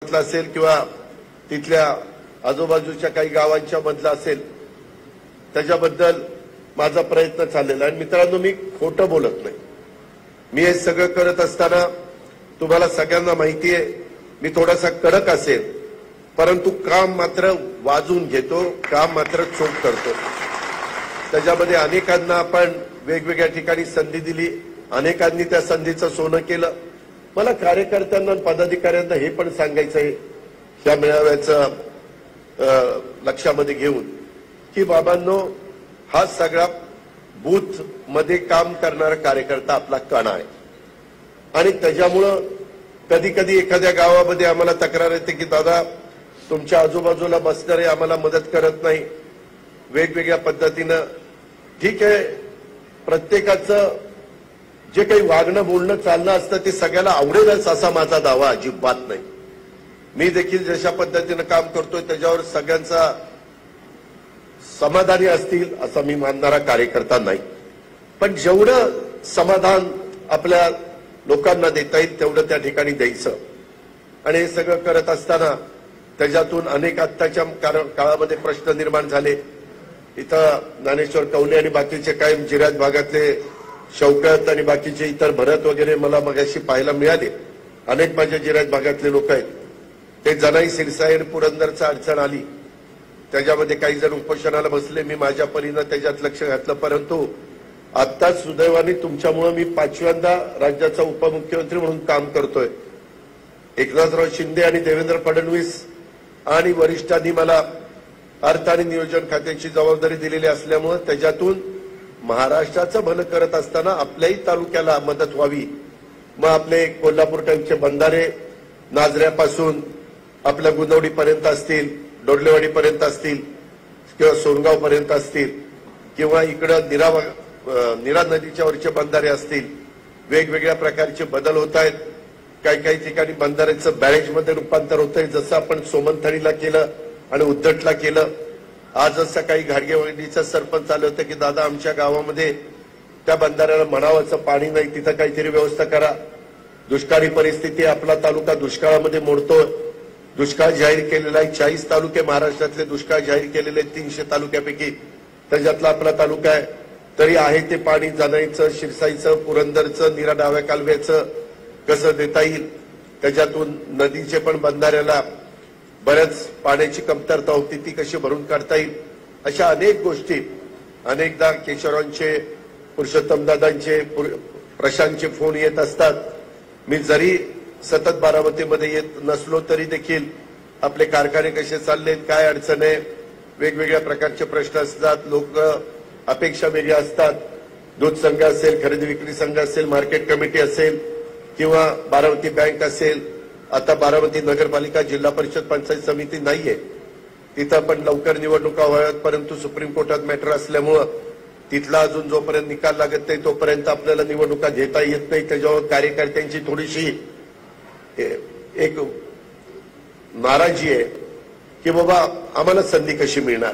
असेल किंवा तिथल्या आजूबाजूच्या काही गावांच्या मधला असेल त्याच्याबद्दल माझा प्रयत्न चाललेला आहे। मित्रांनो, मी खोटं बोलत नाही। मी हे सगळं करत असताना तुम्हाला सगळ्यांना माहिती आहे मी थोडासा कडक असेल, परंतु काम मात्र वाजून घेतो, काम मात्र चोख करतो। त्याच्यामध्ये अनेकांना आपण वेगवेगळ्या ठिकाणी संधी दिली, अनेकांनी त्या संधीचं सोनं केलं। मला कार्यकर्त्यांना पदाधिकाऱ्यांना हे पण सांगायचं आहे या मेळाव्याचं लक्षामध्ये घेऊन की बाबांनो, हा सगळा बूथ मध्ये काम करणारा कार्यकर्ता आपला कणा आहे आणि त्याच्यामुळं कधी कधी एखाद्या गावामध्ये आम्हाला तक्रार येते की दादा तुमच्या आजूबाजूला बसणारे आम्हाला मदत करत नाही, वेगवेगळ्या पद्धतीनं। ठीक आहे, प्रत्येकाचं जे काही वागणं बोलणं चालणं असतं ते सगळ्याला आवडेलच असा माझा दावा अजिबात नाही। मी देखील जशा पद्धतीनं काम करतोय त्याच्यावर सगळ्यांचा समाधानी असतील असं मी मानणारा कार्यकर्ता नाही, पण जेवढं समाधान आपल्या लोकांना देता येईल तेवढं त्या ठिकाणी द्यायचं। आणि हे सगळं करत असताना त्याच्यातून अनेक आत्ताच्या काळामध्ये प्रश्न निर्माण झाले। इथं ज्ञानेश्वर कवले आणि बाकीचे कायम जिरायत भागातले शौकत आणि बाकीचे इतर भरत वगैरे मला मगाशी पाहायला मिळाले। अनेक माझ्या जिरायत भागातले लोक आहेत, ते जनाई सिरसाई आणि पुरंदरचा अडचण आली त्याच्यामध्ये काही जण उपोषणाला बसले। मी माझ्या परीनं त्याच्यात लक्ष घातलं, परंतु आता सुदैवाने तुमच्यामुळे मी 5व्यांदा राज्याचा उपमुख्यमंत्री म्हणून काम करतोय। एकनाथराव शिंदे आणि देवेंद्र फडणवीस आणि वरिष्ठांनी मला अर्थ आणि नियोजन खात्याची जबाबदारी दिलेली असल्यामुळे त्याच्यातून महाराष्ट्राचं भलं करत असताना आपल्याही तालुक्याला मदत व्हावी। मग आपले कोल्हापूर टाइमचे बंधारे नाझऱ्यापासून आपल्या गुंदवडीपर्यंत असतील, डोडलेवाडीपर्यंत असतील किंवा सोनगाव पर्यंत असतील किंवा इकडं निरा नदीच्या वरचे बंधारे असतील, वेगवेगळ्या प्रकारचे बदल होत आहेत। काही काही ठिकाणी बंधाऱ्याचं बॅरेजमध्ये रूपांतर होतंय, जसं आपण सोमनथळीला केलं आणि उद्धटला केलं। आजच सकाळी घाडगेवाडीचा सरपंच आले होते की दादा आमच्या गावामध्ये त्या बंधाऱ्याला म्हणावाचं पाणी नाही, तिथं काहीतरी व्यवस्था करा। दुष्काळी परिस्थिती, आपला तालुका दुष्काळामध्ये मोडतोय। दुष्काळ जाहीर केलेला आहे, 40 तालुके महाराष्ट्रातले दुष्काळ जाहीर केलेले 300 तालुक्यापैकी त्याच्यातला आपला तालुका आहे। तरी आहे ते पाणी जनाईचं, शिरसाईचं, पुरंदरचं, निरा डाव्या कालव्याचं कसं देता येईल, त्याच्यातून नदीचे पण बंधाऱ्याला बऱ्याच पाण्याची कमतरता होती ती कशी भरून काढता येईल, अशा अनेक गोष्टी। अनेकदा केशवरावांचे, पुरुषोत्तमदादांचे, प्रशांतचे फोन येत असतात। मी जरी सतत बारामतीमध्ये येत नसलो तरी देखील आपले कारखाने कसे चाललेत, काय अडचण आहे, वेगवेगळ्या प्रकारचे प्रश्न असतात, लोक अपेक्षा वेगळ्या असतात। दूध संघ असेल, खरेदी विक्री संघ असेल, मार्केट कमिटी असेल किंवा बारामती बँक असेल, आता बारामती नगरपालिका जिल्हा परिषद पंचायत समिती नाहीये, तिथं पण लवकर निवडणुका व्हाव्यात, परंतु सुप्रीम कोर्टात मॅटर असल्यामुळं तिथला अजून जोपर्यंत निकाल लागत नाही तोपर्यंत आपल्याला निवडणुका घेता येत नाही। त्याच्यावर कार्यकर्त्यांची थोडीशी एक नाराजी आहे की बाबा आम्हाला संधी कशी मिळणार,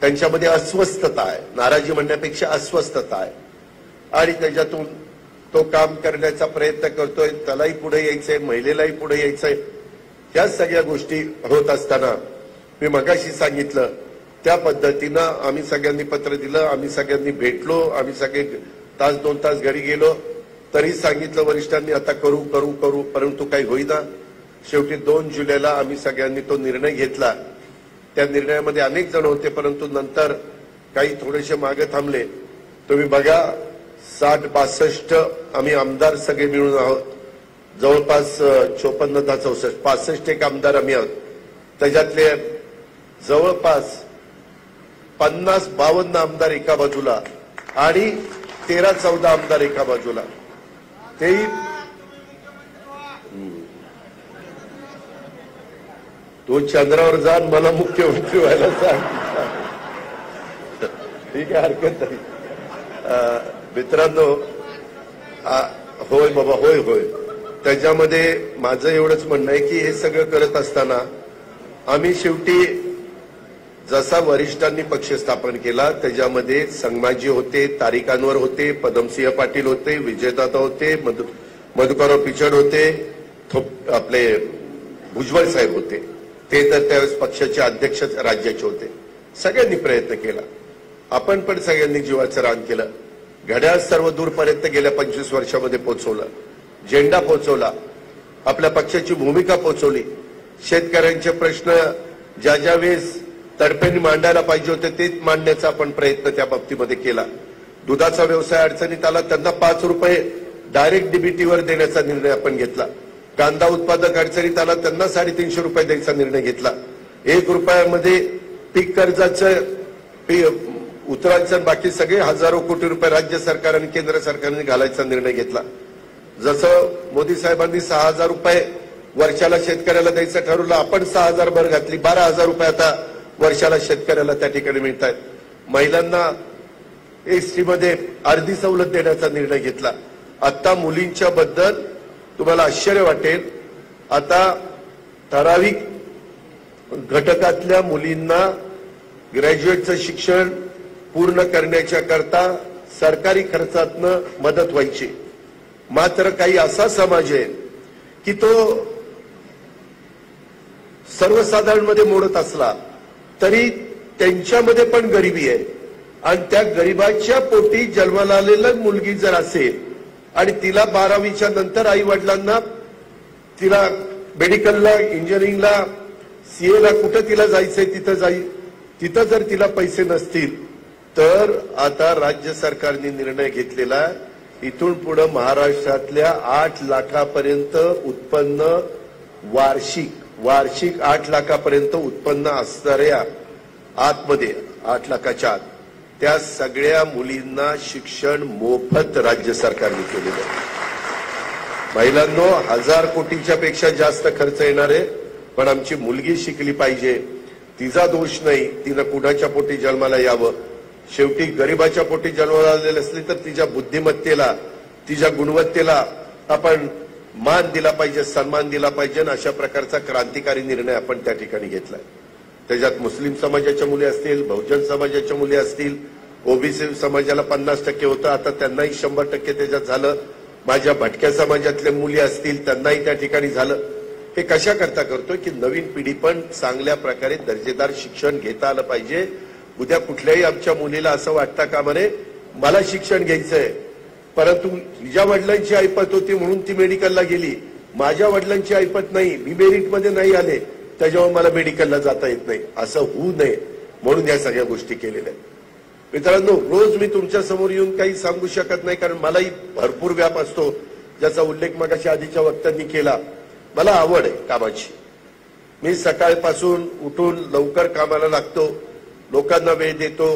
त्यांच्यामध्ये अस्वस्थता आहे, नाराजी म्हणण्यापेक्षा अस्वस्थता आहे। आणि त्याच्यातून तो काम करण्याचा प्रयत्न करतोय, त्यालाही पुढे यायचंय, महिलेलाही पुढे यायचंय। ह्या सगळ्या गोष्टी होत असताना मी मगाशी सांगितलं त्या पद्धतीनं आम्ही सगळ्यांनी पत्र दिलं, आम्ही सगळ्यांनी भेटलो, आम्ही सगळे तास 2 तास घरी गेलो, तरी सांगितलं वरिष्ठांनी आता करू करू करू, परंतु काही होईना। शेवटी 2 जुलैला आम्ही सगळ्यांनी तो निर्णय घेतला। त्या निर्णयामध्ये अनेक जण होते, परंतु नंतर काही थोडेसे मागे थांबले। तुम्ही बघा 60-62 आम्ही आमदार सगळे मिळून आहोत, जवळपास 54-64 65 एक आमदार आम्ही आहोत। त्याच्यातले जवळपास 50-52 आमदार एका बाजूला आणि 13-14 आमदार एका बाजूला। तेही तो चंद्रावर जाण मला मुख्यमंत्री व्हायला सांग, ठीक आहे, हरकत नाही। मित्रांनो, होय बाबा, होय होय, त्याच्यामध्ये माझं एवढंच म्हणणं आहे की हे सगळं करत असताना आम्ही शेवटी जसा वरिष्ठांनी पक्ष स्थापन केला त्याच्यामध्ये संगमाजी होते, तारिक अनवर होते, पदमसिंह पाटील होते, विजयदादा होते, मधुकरराव पिचड होते, आपले भुजबळ साहेब होते, ते तर त्यावेळेस पक्षाचे अध्यक्ष राज्याचे होते. सगळ्यांनी प्रयत्न केला, आपण पण सगळ्यांनी जीवाचं रान केलं. घड्याळ सर्व दूरपर्यंत गेल्या 25 वर्षामध्ये पोहोचवलं, झेंडा पोहोचवला, आपल्या पक्षाची भूमिका पोहोचवली. शेतकऱ्यांचे प्रश्न ज्या वेळेस तडफेने मांडायला पाहिजे होते तेच मांडण्याचा आपण प्रयत्न त्या बाबतीमध्ये केला. दुधाचा व्यवसाय अडचणीत आला, त्यांना 5 रुपये डायरेक्ट डीबीटीवर देण्याचा निर्णय आपण घेतला. कांदा उत्पादक अडचणीत आला, त्यांना 350 रुपये द्यायचा निर्णय घेतला. 1 रुपयामध्ये पीक कर्जाचं उत्तरांचल बाकी सगळे हजारो कोटी रुपये राज्य सरकार आणि केंद्र सरकारने घालायचा निर्णय घेतला. जसं मोदी साहेबांनी 6000 रुपये वर्षाला शेतकऱ्याला द्यायचं ठरवलं, आपण 6000 भर घातली, 12000 रुपये आता वर्षाला शेतकऱ्याला त्या ठिकाणी मिळत आहेत. महिलांना एसटी मध्ये अर्धी सवलत देण्याचा निर्णय घेतला. आता मुलींच्या बद्दल तुम्हाला आश्चर्य वाटेल, आता ठराविक घटकातल्या मुलींना ग्रॅज्युएटचं शिक्षण पूर्ण करण्याच्या करता सरकारी खर्चातनं मदत व्हायची. मात्र काही असा समाज आहे की तो सर्वसाधारणमध्ये मोडत असला तरी त्यांच्यामध्ये पण गरिबी आहे, आणि त्या गरिबाच्या पोटी जन्माला आलेली मुलगी जर असेल आणि तिला 12वीच्या नंतर आई वडिलांना तिला मेडिकलला, इंजिनिअरिंगला, सीएला कुठं तिला जायचंय तिथं जर तिला पैसे नसतील तर आता राज्य सरकारने निर्णय घेतलेला इथून पुढे महाराष्ट्रातल्या 8 लाखापर्यंत उत्पन्न वार्षिक 8 लाखापर्यंत उत्पन्न असणाऱ्या आतमध्ये 8 लाखाच्या आत त्या सगळ्या मुलींना शिक्षण मोफत राज्य सरकारने केलेलं आहे. महिलांनो, 1000 कोटीच्या पेक्षा जास्त खर्च येणार आहे, पण आमची मुलगी शिकली पाहिजे. तिचा दोष नाही, तिनं कुणाच्या पोटी जन्माला यावं. शेवटी गरिबाच्या पोटी जन्माला आलेली असली तर तिच्या बुद्धिमत्तेला, तिच्या गुणवत्तेला आपण मान दिला पाहिजे, सन्मान दिला पाहिजे. अशा प्रकारचा क्रांतिकारी निर्णय आपण त्या ठिकाणी घेतलाय. त्याच्यात मुस्लिम समाजाच्या मुली असतील, बहुजन समाजाच्या मुली असतील, ओबीसी समाजाला 50% होतं, आता त्यांनाही 100% त्याच्यात झालं. माझ्या भटक्या समाजातल्या मुली असतील त्यांनाही त्या ठिकाणी झालं. हे कशा करता करतोय की नवीन पिढी पण चांगल्या प्रकारे दर्जेदार शिक्षण घेता आलं पाहिजे. उद्या कुठल्याही आमच्या मुलीला असं वाटतं का म्हणे मला शिक्षण घ्यायचंय, परंतु तिच्या वडिलांची ऐपत होती म्हणून ती मेडिकलला गेली, माझ्या वडिलांची ऐपत नाही, मी मेरिटमध्ये नाही आले, त्याच्यामुळे मला मेडिकलला जाता येत नाही, असं होऊ नये म्हणून या सगळ्या गोष्टी केलेल्या आहेत. मित्रांनो, रोज मी तुमच्या समोर येऊन काही सांगू शकत नाही, कारण मलाही भरपूर व्याप असतो, ज्याचा उल्लेख मगाशी आधीच्या वक्त्यांनी केला. मला आवड आहे कामाची. मी सकाळपासून उठून लवकर कामाला लागतो, लोकांना वेळ देतो,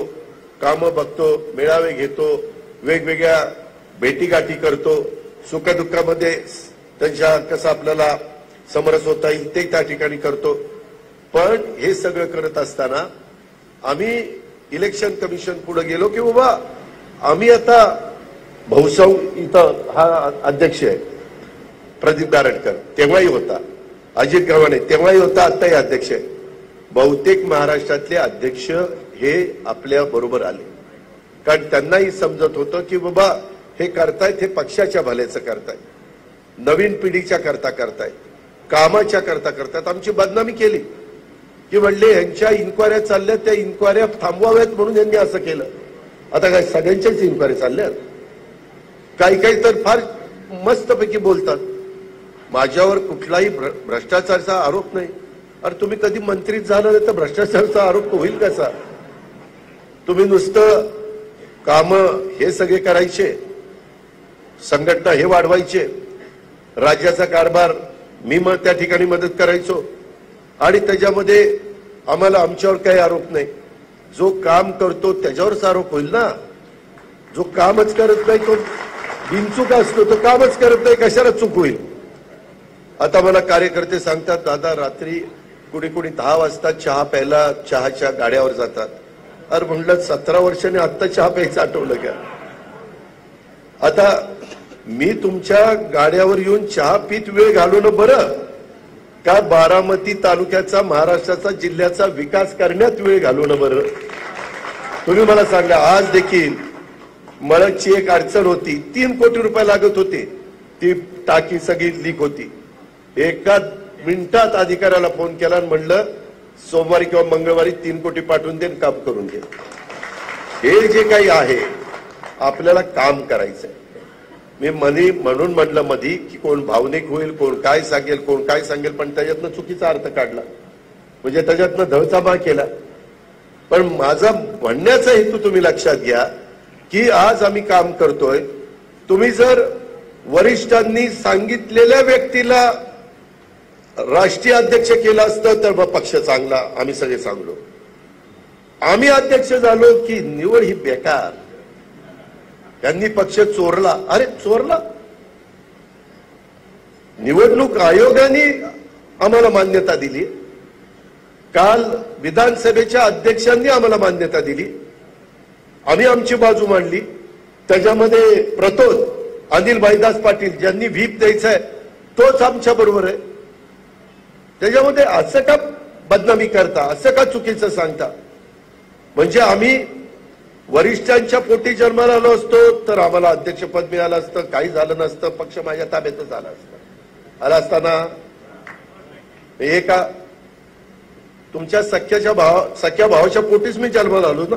कामं बघतो, मेळावे घेतो, वेगवेगळ्या भेटीगाठी करतो, सुखदुःखामध्ये त्यांच्या कसं आपल्याला समरस होता येईल ते त्या ठिकाणी करतो. पण हे सगळं करत असताना आम्ही इलेक्शन कमिशन पुढे गेलो की बाबा आम्ही आता भाऊसाहेब इथं हा अध्यक्ष आहे, प्रदीप गारटकर तेव्हाही होता, अजित गव्हाणे तेव्हाही होता, आताही अध्यक्ष आहे. बहुतेक महाराष्ट्रातले अध्यक्ष हे आपल्या बरोबर आले, कारण त्यांनाही समजत होतं की बाबा हे करतायत हे पक्षाच्या भल्याचं करतायत, नवीन पिढीच्या करता करतायत, कामाच्या करता करतायत. आमची बदनामी केली की म्हणले यांच्या इन्क्वायऱ्या चालल्या, त्या इन्क्वायऱ्या थांबवाव्यात म्हणून यांनी असं केलं. आता काय सगळ्यांच्याच इन्क्वायरी चालल्यात? काही तर फार मस्तपैकी बोलतात. माझ्यावर कुठलाही भ्रष्टाचाराचा आरोप नाही. अरे तुम्ही कधी मंत्री झाला नाही तर भ्रष्टाचाराचा आरोप होईल कसा? तुम्ही नुसतं काम हे सगळे करायचे, संघटना हे वाढवायचे, राज्याचा कारभार मी मग त्या ठिकाणी मदत करायचो, आणि त्याच्यामध्ये आम्हाला आमच्यावर काही आरोप नाही. जो काम करतो त्याच्यावरच आरोप होईल ना. जो कामच करत नाही तो बिनचूक असतो, तो कामच करत नाही, कशाला चूक होईल? आता मला कार्यकर्ते सांगतात, दादा रात्री कुणी 10 वाजता चहा प्यायला चहाच्या गाड्यावर जातात. अरे म्हणलं 17 वर्षांनी आत्ता चहा प्यायचं आठवलं का? आता मी तुमच्या गाड्यावर येऊन चहा पीत वेळ घालवणं बरं का बारामती तालुक्याचा, महाराष्ट्राचा, जिल्ह्याचा विकास करण्यात वेळ घालवणं बरं? तुम्ही मला सांगा. आज देखील मळदची एक अडचण होती, 3 कोटी रुपये लागत होते, ती टाकी सगळी लीक होती. मिनिटात अधिकाऱ्याला फोन केला आणि म्हणलं सोमवारी किंवा मंगळवारी 3 कोटी पाठवून दे, काम करून दे. हे जे काही आहे आपल्याला काम करायचंय. मी म्हणून म्हटलं मधी की कोण भावनिक होईल, कोण काय सांगेल, पण त्याच्यातनं चुकीचा अर्थ काढला, म्हणजे त्याच्यातनं धळचाबा केला. पण माझा म्हणण्याचा हेतू तुम्ही लक्षात घ्या की आज आम्ही काम करतोय. तुम्ही जर वरिष्ठांनी सांगितलेल्या व्यक्तीला राष्ट्रीय अध्यक्ष केलं असतं तर मग पक्ष चांगला, आम्ही सगळे चांगलो. आम्ही अध्यक्ष झालो की निवड ही बेकार, त्यांनी पक्ष चोरला. अरे चोरला, निवडणूक आयोगाने आम्हाला मान्यता दिली, काल विधानसभेच्या अध्यक्षांनी आम्हाला मान्यता दिली, आम्ही आमची बाजू मांडली. त्याच्यामध्ये प्रतोद अनिल भाईदास पाटील ज्यांनी व्हीप द्यायचाय तोच आमच्या बरोबर आहे. त्याच्यामध्ये असं का बदनामी करता, असं का चुकीचं सांगता? म्हणजे आम्ही वरिष्ठांच्या पोटी जन्माला आलो असतो तर आम्हाला अध्यक्षपद मिळालं असतं, काही झालं नसतं, पक्ष माझ्या ताब्यातच आला असता. आला असताना हे का तुमच्या सख्या भावाच्या पोटीच मी जन्माला आलो ना.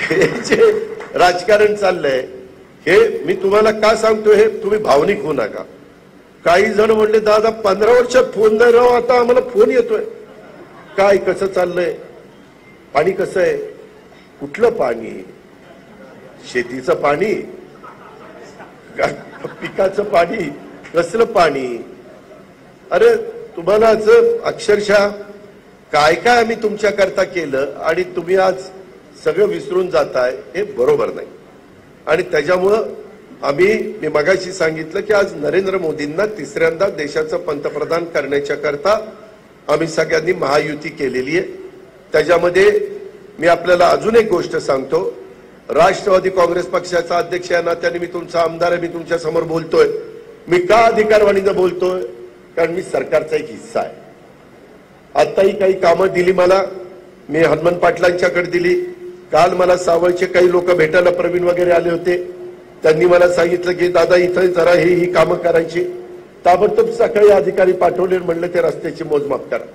हे जे राजकारण चाललंय हे मी तुम्हाला का सांगतो, हे तुम्ही भावनिक होऊ नका. काही जण म्हणले दादा 15 वर्षात फोन नाही राव, आता आम्हाला फोन येतोय. काय कसं चाललंय, पाणी कसं आहे, कुठलं पाणी, शेतीचं पाणी, पिकाचं पाणी, कसलं पाणी? अरे तुम्हाला अक्षरशः काय काय आम्ही तुमच्या करता केलं आणि तुम्ही आज सगळं विसरून जाताय, हे बरोबर नाही. आणि त्याच्यामुळं मी मगाशी सांगितलं की आज नरेंद्र मोदींना तिसऱ्यांदा देशाचं पंतप्रधान करण्याच्या करता आम्ही सगळ्यांनी महायुती केलेली आहे. त्याच्यामध्ये मी आपल्याला अजून एक गोष्ट सांगतो. राष्ट्रवादी काँग्रेस पक्षाचा अध्यक्ष या नात्याने मी तुमचा आमदार आहे, मी तुमच्या समोर बोलतोय. मी का अधिकारवाणीनं बोलतोय? कारण मी सरकारचा एक हिस्सा आहे. आताही काही कामं दिली मला, मी हनुमान पाटलांच्याकडे दिली. काल मला सावळचे काही लोक भेटायला प्रवीण वगैरे आले होते, त्यांनी मला सांगितलं की दादा इथं जरा ही कामं करायची. ताबडतोब सकाळी अधिकारी पाठवले, म्हणलं ते रस्त्याची मोजमाप करा.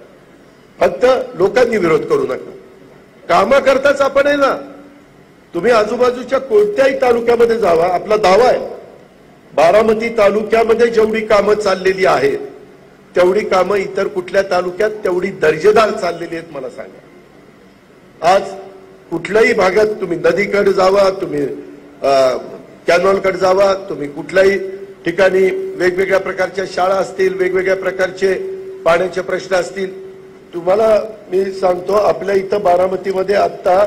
फक्त लोकांनी विरोध करू नका, कामं करताच आपण आहे ना. तुम्ही आजूबाजूच्या कोणत्याही तालुक्यामध्ये जावा, आपला दावा आहे बारामती तालुक्यामध्ये जेवढी कामं चाललेली आहेत तेवढी कामं इतर कुठल्या तालुक्यात तेवढी दर्जेदार चाललेली आहेत मला सांगा. आज कुठल्याही भागात तुम्ही नदीकडे जावा, तुम्ही कॅनॉलकडे जावा, तुम्ही कुठल्याही ठिकाणी वेगवेगळ्या प्रकारच्या शाळा असतील, वेगवेगळ्या प्रकारचे पाण्याचे प्रश्न असतील. तुम्हाला मी सांगतो आपल्या इथं बारामतीमध्ये आता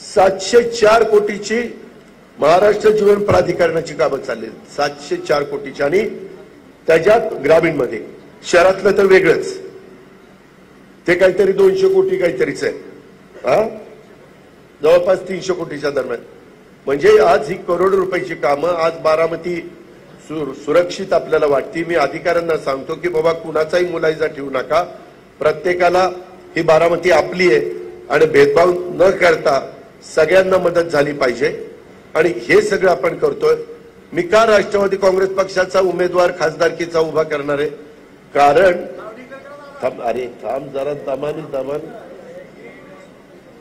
704 कोटीची महाराष्ट्र जीवन प्राधिकरणाची कामं चालली, 704 कोटीची. आणि त्याच्यात ग्रामीणमध्ये, शहरातलं तर वेगळंच, ते काहीतरी 200 कोटी काहीतरीच आहे, जवळपास 300 कोटीच्या दरम्यान. म्हणजे आज ही करोडो रुपयाची कामं आज बारामती सुरक्षित आपल्याला वाटते. मी अधिकाऱ्यांना सांगतो की बाबा कुणाचाही मुलायजा ठेवू नका, प्रत्येकाला ही बारामती आपली आहे आणि भेदभाव न करता सगळ्यांना मदत झाली पाहिजे. आणि हे सगळं आपण करतोय. मी का राष्ट्रवादी काँग्रेस पक्षाचा उमेदवार खासदारकीचा उभा करणार आहे? कारण थांब जरा दमानी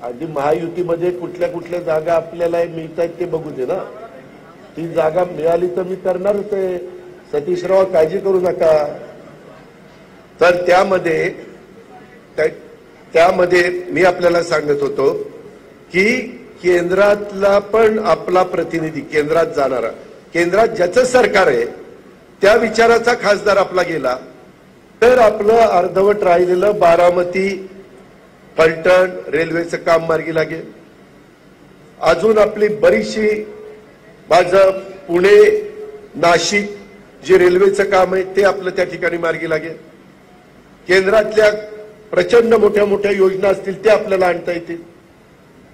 आधी महायुतीमध्ये कुठल्या कुठल्या जागा आपल्याला मिळत आहेत ते बघू दे ना. ती जागा मिळाली तर मी करणारच आहे, सतीशराव काळजी करू नका. तर त्यामध्ये मी आपल्याला सांगत होतो की केंद्रातला पण आपला प्रतिनिधी, केंद्रात जाणारा, केंद्रात ज्याचं सरकार आहे त्या विचाराचा खासदार आपला गेला तर आपलं अर्धवट राहिलेलं बारामती फलटण रेल्वेचं काम मार्गी लागेल. अजून आपली बरीचशी माझं पुणे नाशिक जे रेल्वेचं काम आहे ते आपलं त्या ठिकाणी मार्गी लागेल. केंद्रातल्या प्रचंड मोठ्या मोठ्या योजना असतील ते आपल्याला आणता येतील.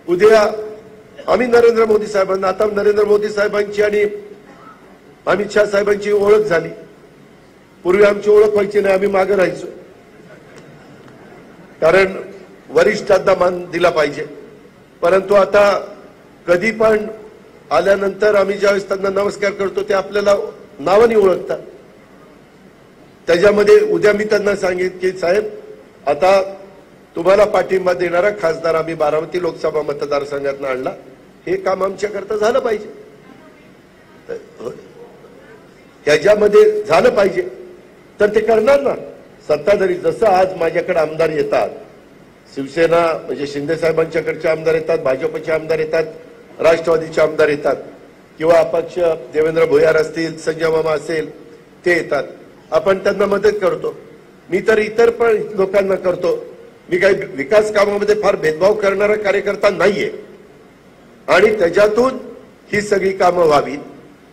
उद्या आम्ही नरेंद्र मोदी साहेबांना, आता नरेंद्र मोदी साहेबांची आणि अमित शाह साहेबांची ओळख झाली. पूर्वी आमची ओळख व्हायची नाही, आम्ही मागे राहायचो, कारण वरिष्ठांना मान दिला पाहिजे. परंतु आता कधी पण आल्यानंतर आम्ही ज्यावेळेस त्यांना नमस्कार करतो ते आपल्याला नावाने ओळखतात. त्याच्यामध्ये उद्या मी त्यांना सांगेन की साहेब आता तुम्हाला पाठिंबा देणारा खासदार आम्ही बारामती लोकसभा मतदारसंघातून आणला, हे काम आमच्याकरता झालं पाहिजे, त्याच्यामध्ये झालं पाहिजे तर ते करणार ना सत्ताधारी. जसं आज माझ्याकडे आमदार येतात, शिवसेना म्हणजे शिंदे साहेबांच्याकडचे आमदार येतात, भाजपचे आमदार येतात, राष्ट्रवादीचे आमदार येतात किंवा अपक्ष देवेंद्र भोयार असतील, संजय मामा असेल, ते येतात. आपण त्यांना मदत करतो. मी तर इतर पण लोकांना करतो. मी काही विकास कामामध्ये फार भेदभाव करणारा कार्यकर्ता नाहीये आणि त्याच्यातून ही सगळी कामं व्हावी.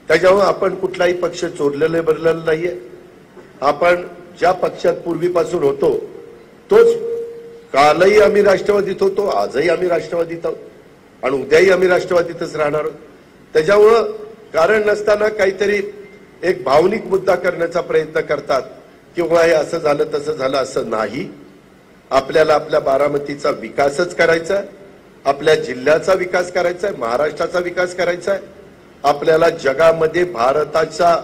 त्याच्यामुळे आपण कुठलाही पक्ष चोरलेलं बदललेलं नाहीये. आपण ज्या पक्षात पूर्वीपासून होतो तोच, कालही आम्ही राष्ट्रवादीत होतो, आजही आम्ही राष्ट्रवादीत आहोत आणि उद्याही आम्ही राष्ट्रवादीतच राहणार आहोत. त्याच्यामुळं कारण नसताना काहीतरी एक भावनिक मुद्दा करण्याचा प्रयत्न करतात किंवा हे असं झालं तसं झालं, असं नाही. आपल्याला आपल्या बारामतीचा विकासच करायचा आहे, आपल्या जिल्ह्याचा विकास करायचा आहे, महाराष्ट्राचा विकास करायचा आहे. आपल्याला जगामध्ये भारताचा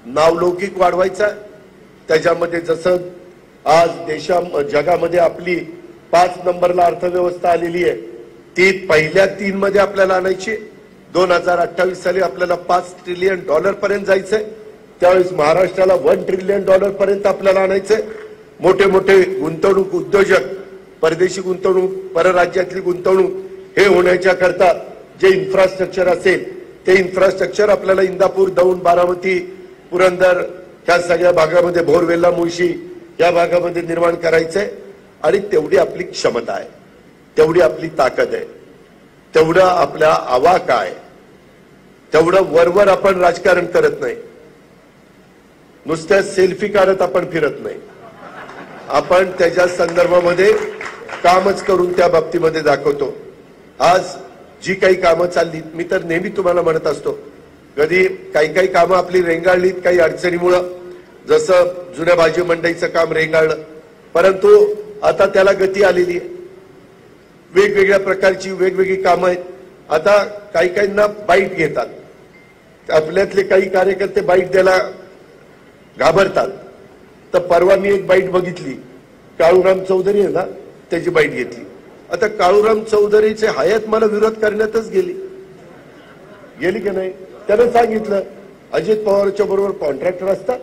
नावलौकिक वाढवायचा आहे. त्याच्यामध्ये जसं आज जगामध्ये आपली 5 नंबरला अर्थव्यवस्था आलेली आहे, ती पहिल्या 3 मध्ये आपल्याला आणायची. 2028 साली आपल्याला $5 ट्रिलियन पर्यंत जायचंय. त्यावेळेस महाराष्ट्राला $1 ट्रिलियन पर्यंत आपल्याला आणायचंय. मोठे मोठे गुंतवणूक उद्योजक, परदेशी गुंतवणूक, परराज्यातली गुंतवणूक हे होण्याच्या करता जे इन्फ्रास्ट्रक्चर असेल ते इन्फ्रास्ट्रक्चर आपल्याला इंदापूर, दौंड, बारामती, पुरंदर ह्या सगळ्या भागामध्ये, भोरवेल्ला, मुळशी या भागामध्ये निर्माण करायचंय. आणि तेवढी आपली क्षमता आहे, तेवढी आपली ताकद आहे, तेवढं आपला आवाका आहे. तेवढं वरवर आपण राजकारण करत नाही, नुसत्या सेल्फी काढत आपण फिरत नाही. आपण त्याच्या संदर्भामध्ये कामच करून त्या बाबतीमध्ये दाखवतो. आज जी काही कामं चालली, मी तर नेहमी तुम्हाला म्हणत असतो, कधी काही कामं आपली रेंगाळलीत काही अडचणीमुळं, जसं जुन्या भाजी मंडईचं काम रेंगाळलं, परंतु आता त्याला गती आलेली आहे. वेगवेगळ्या प्रकारची वेगवेगळी कामं आहेत. आता काहींना बाईट घेतात, आपल्यातले काही कार्यकर्ते बाईट द्यायला घाबरतात. तर परवा मी एक बाईट बघितली, काळूराम चौधरी आहे ना, त्याची बाईट घेतली. आता काळूराम चौधरीचे हयात मला विरोध करण्यातच गेली की नाही. त्यानं सांगितलं अजित पवारच्या बरोबर कॉन्ट्रॅक्टर असतात,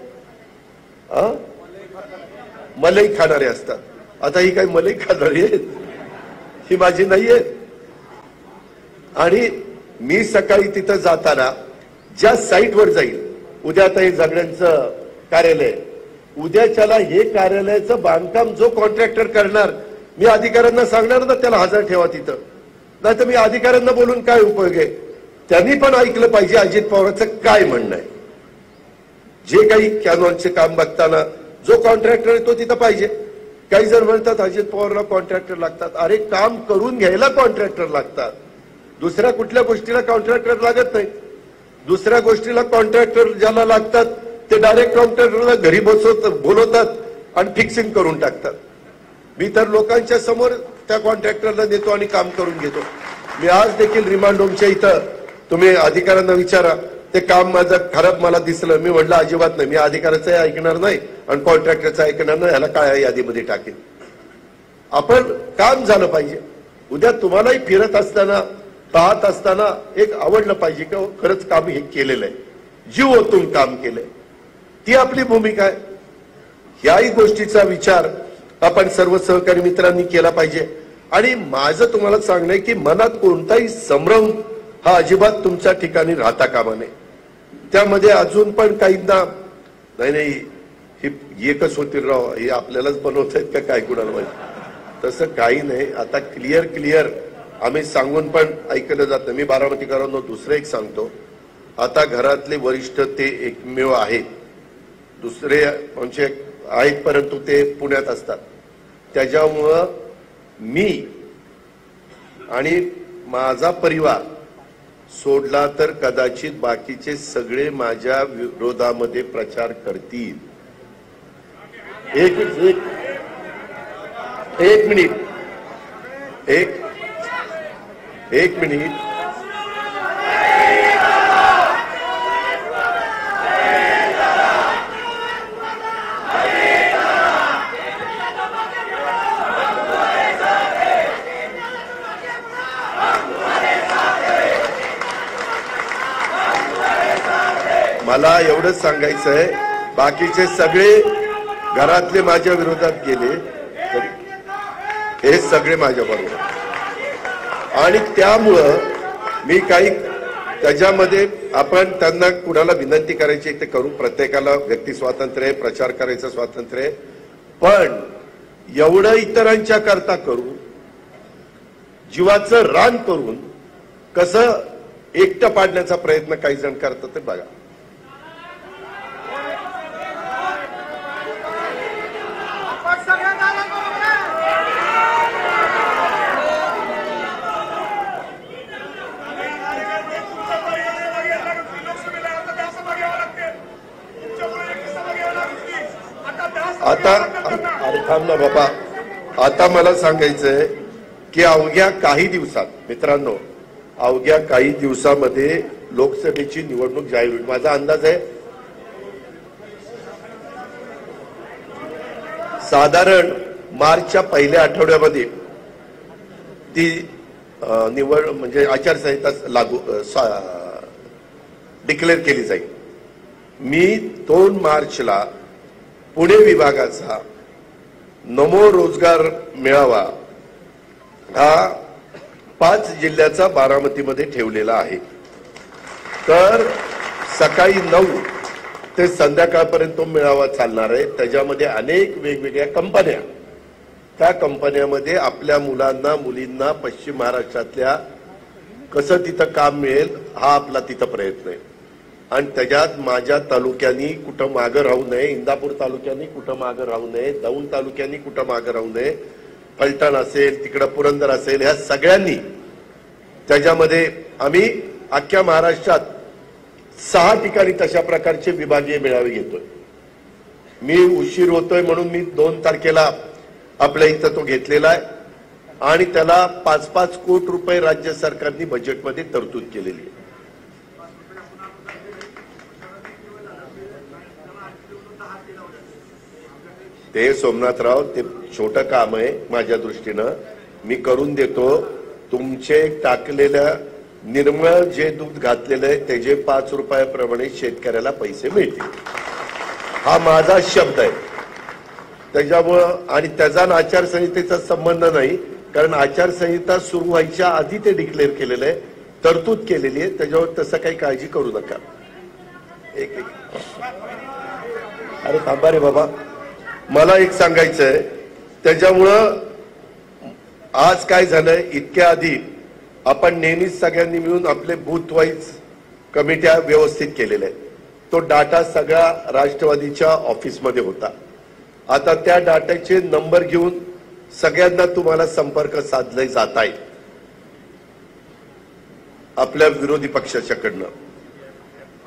मलई खाणारे असतात. आता ही काही मलई खाणारी आहे, ही माझी नाहीये. आणि मी सकाळी तिथं जाताना ज्या साईटवर जाईल, उद्या आता हे जगण्यांचं कार्यालय, उद्याच्याला हे कार्यालयाचं बांधकाम जो कॉन्ट्रॅक्टर करणार, मी अधिकाऱ्यांना सांगणार ना त्याला हजर ठेवा तिथं. नाही तर मी अधिकाऱ्यांना बोलून काय उपयोग आहे. त्यांनी पण ऐकलं पाहिजे अजित पवारांचं काय म्हणणं आहे. जे काही कॅनॉनचे काम बघताना जो कॉन्ट्रॅक्टर आहे तो तिथं पाहिजे. काही जण म्हणतात अजित पवारला कॉन्ट्रॅक्टर लागतात. अरे काम करून घ्यायला कॉन्ट्रॅक्टर लागतात, दुसऱ्या कुठल्या गोष्टीला कॉन्ट्रॅक्टर लागत नाही. दुसऱ्या गोष्टीला कॉन्ट्रॅक्टर ज्याला लागतात ते डायरेक्ट कॉन्ट्रॅक्टरला घरी बोलवतात आणि फिक्सिंग करून टाकतात. मी तर लोकांच्या समोर त्या कॉन्ट्रॅक्टरला देतो आणि काम करून घेतो. मी आज देखील रिमांड होमच्या इथं, तुम्ही अधिकाऱ्यांना विचारा, ते काम माझं खराब मला दिसलं, मी म्हटलं अजिबात नाही, मी अधिकाऱ्याचं ऐकणार नाही आणि कॉन्ट्रॅक्टरचं ऐकणार नाही, ह्याला काय यादीमध्ये टाकेल. आपण काम झालं पाहिजे. उद्या तुम्हालाही फिरत असताना, पाहत असताना एक आवडलं पाहिजे की खरंच काम हे केलेलं आहे, जीव ओतून काम केलंय, ती आपली भूमिका आहे. याही गोष्टीचा विचार आपण सर्व सहकारी मित्रांनी केला पाहिजे. आणि माझं तुम्हाला सांगणं आहे की मनात कोणताही संभ्रम हा अजिबात तुमच्या ठिकाणी राहता कामा नये. त्यामध्ये अजून पण काहींना नाही ही एकच होतील राव, हे आपल्यालाच बनवत आहेत का काय कुणाला माहिती, तसं काही नाही. आता क्लिअर आम्ही सांगून पण ऐकलं जात नाही. मी बारामतीकरांना दुसरं एक सांगतो, आता घरातले वरिष्ठ ते एकमेव आहेत, दुसरे आमचे आहेत परंतु ते पुण्यात असतात. त्याच्यामुळं मी आणि माझा परिवार सोडला तर कदाचित बाकीचे सगळे माझ्या विरोधामध्ये प्रचार करतील. एक मिनिट मला एवढंच सांगायचं आहे, बाकीचे सगळे घरातले माझ्या विरोधात गेले तरी हे सगळे माझ्या बरोबर, आणि त्यामुळं मी काही त्याच्यामध्ये आपण त्यांना कुणाला विनंती करायची ते करू, प्रत्येकाला व्यक्ती स्वातंत्र्य आहे, प्रचार करायचं स्वातंत्र्य आहे, पण एवढं इतरांच्या करता करू, जीवाचं रान करून कसं एकटं पाडण्याचा प्रयत्न काही जण करतात ते बघा. आता अरे थांब ना बाबा, आता मला सांगायचंय की अवघ्या काही दिवसात मित्रांनो, अवघ्या काही दिवसामध्ये लोकसभेची निवडणूक जाहीर होईल. माझा अंदाज आहे साधारण मार्चच्या पहिल्या आठवड्यामध्ये ती निवड म्हणजे आचारसंहिता लागू डिक्लेअर केली जाईल. मी 2 मार्चला पुणे विभागाचा नमो रोजगार मेळावा हा 5 जिल्ह्याचा बारामतीमध्ये ठेवलेला आहे. तर सकाळी 9 ते संध्याकाळपर्यंत तो मेळावा चालणार आहे. त्याच्यामध्ये अनेक वेगवेगळ्या कंपन्या, त्या कंपन्यामध्ये आपल्या मुलांना मुलींना पश्चिम महाराष्ट्रातल्या कसं तिथं काम मिळेल हा आपला तिथं प्रयत्न आहे. आणि त्याच्यात माझ्या तालुक्यांनी कुठं मागं राहू नये, इंदापूर तालुक्यांनी कुठं मागं राहू नये, दौंड तालुक्यांनी कुठं मागं राहू नये, फलटण असेल तिकडं पुरंदर असेल, ह्या सगळ्यांनी त्याच्यामध्ये आम्ही अख्ख्या महाराष्ट्रात 6 ठिकाणी तशा प्रकारचे विभागीय मेळावे घेतोय. मी उशीर होतोय म्हणून मी 2 तारखेला आपल्या इथं तो घेतलेला आहे आणि त्याला 5-5 कोटी रुपये राज्य सरकारने बजेटमध्ये तरतूद केलेली आहे. ते सोमनाथराव ते छोटं काम आहे माझ्या दृष्टीनं, मी करून देतो. तुमचे टाकलेल्या निर्मळ जे दूध घातलेलं आहे त्याचे 5 रुपयाप्रमाणे शेतकऱ्याला पैसे मिळतील, हा माझा शब्द आहे. त्याच्यामुळं आणि त्याचा आचारसंहितेचा संबंध नाही, कारण आचारसंहिता सुरू व्हायच्या आधी ते डिक्लेअर केलेलं आहे, तरतूद केलेली आहे. त्याच्यावर तसं काही काळजी करू नका. एक अरे थांबा रे बाबा, मला एक सांगायचंय. त्याच्यामुळं आज काय झालंय, इतक्या आधी आपण नेहमीच सगळ्यांनी मिळून आपले बूथ वाईज कमिट्या व्यवस्थित केलेल्या आहेत. तो डाटा सगळा राष्ट्रवादीच्या ऑफिसमध्ये होता. आता त्या डाटाचे नंबर घेऊन सगळ्यांना तुम्हाला संपर्क साधले जात आहे आपल्या विरोधी पक्षाच्याकडनं.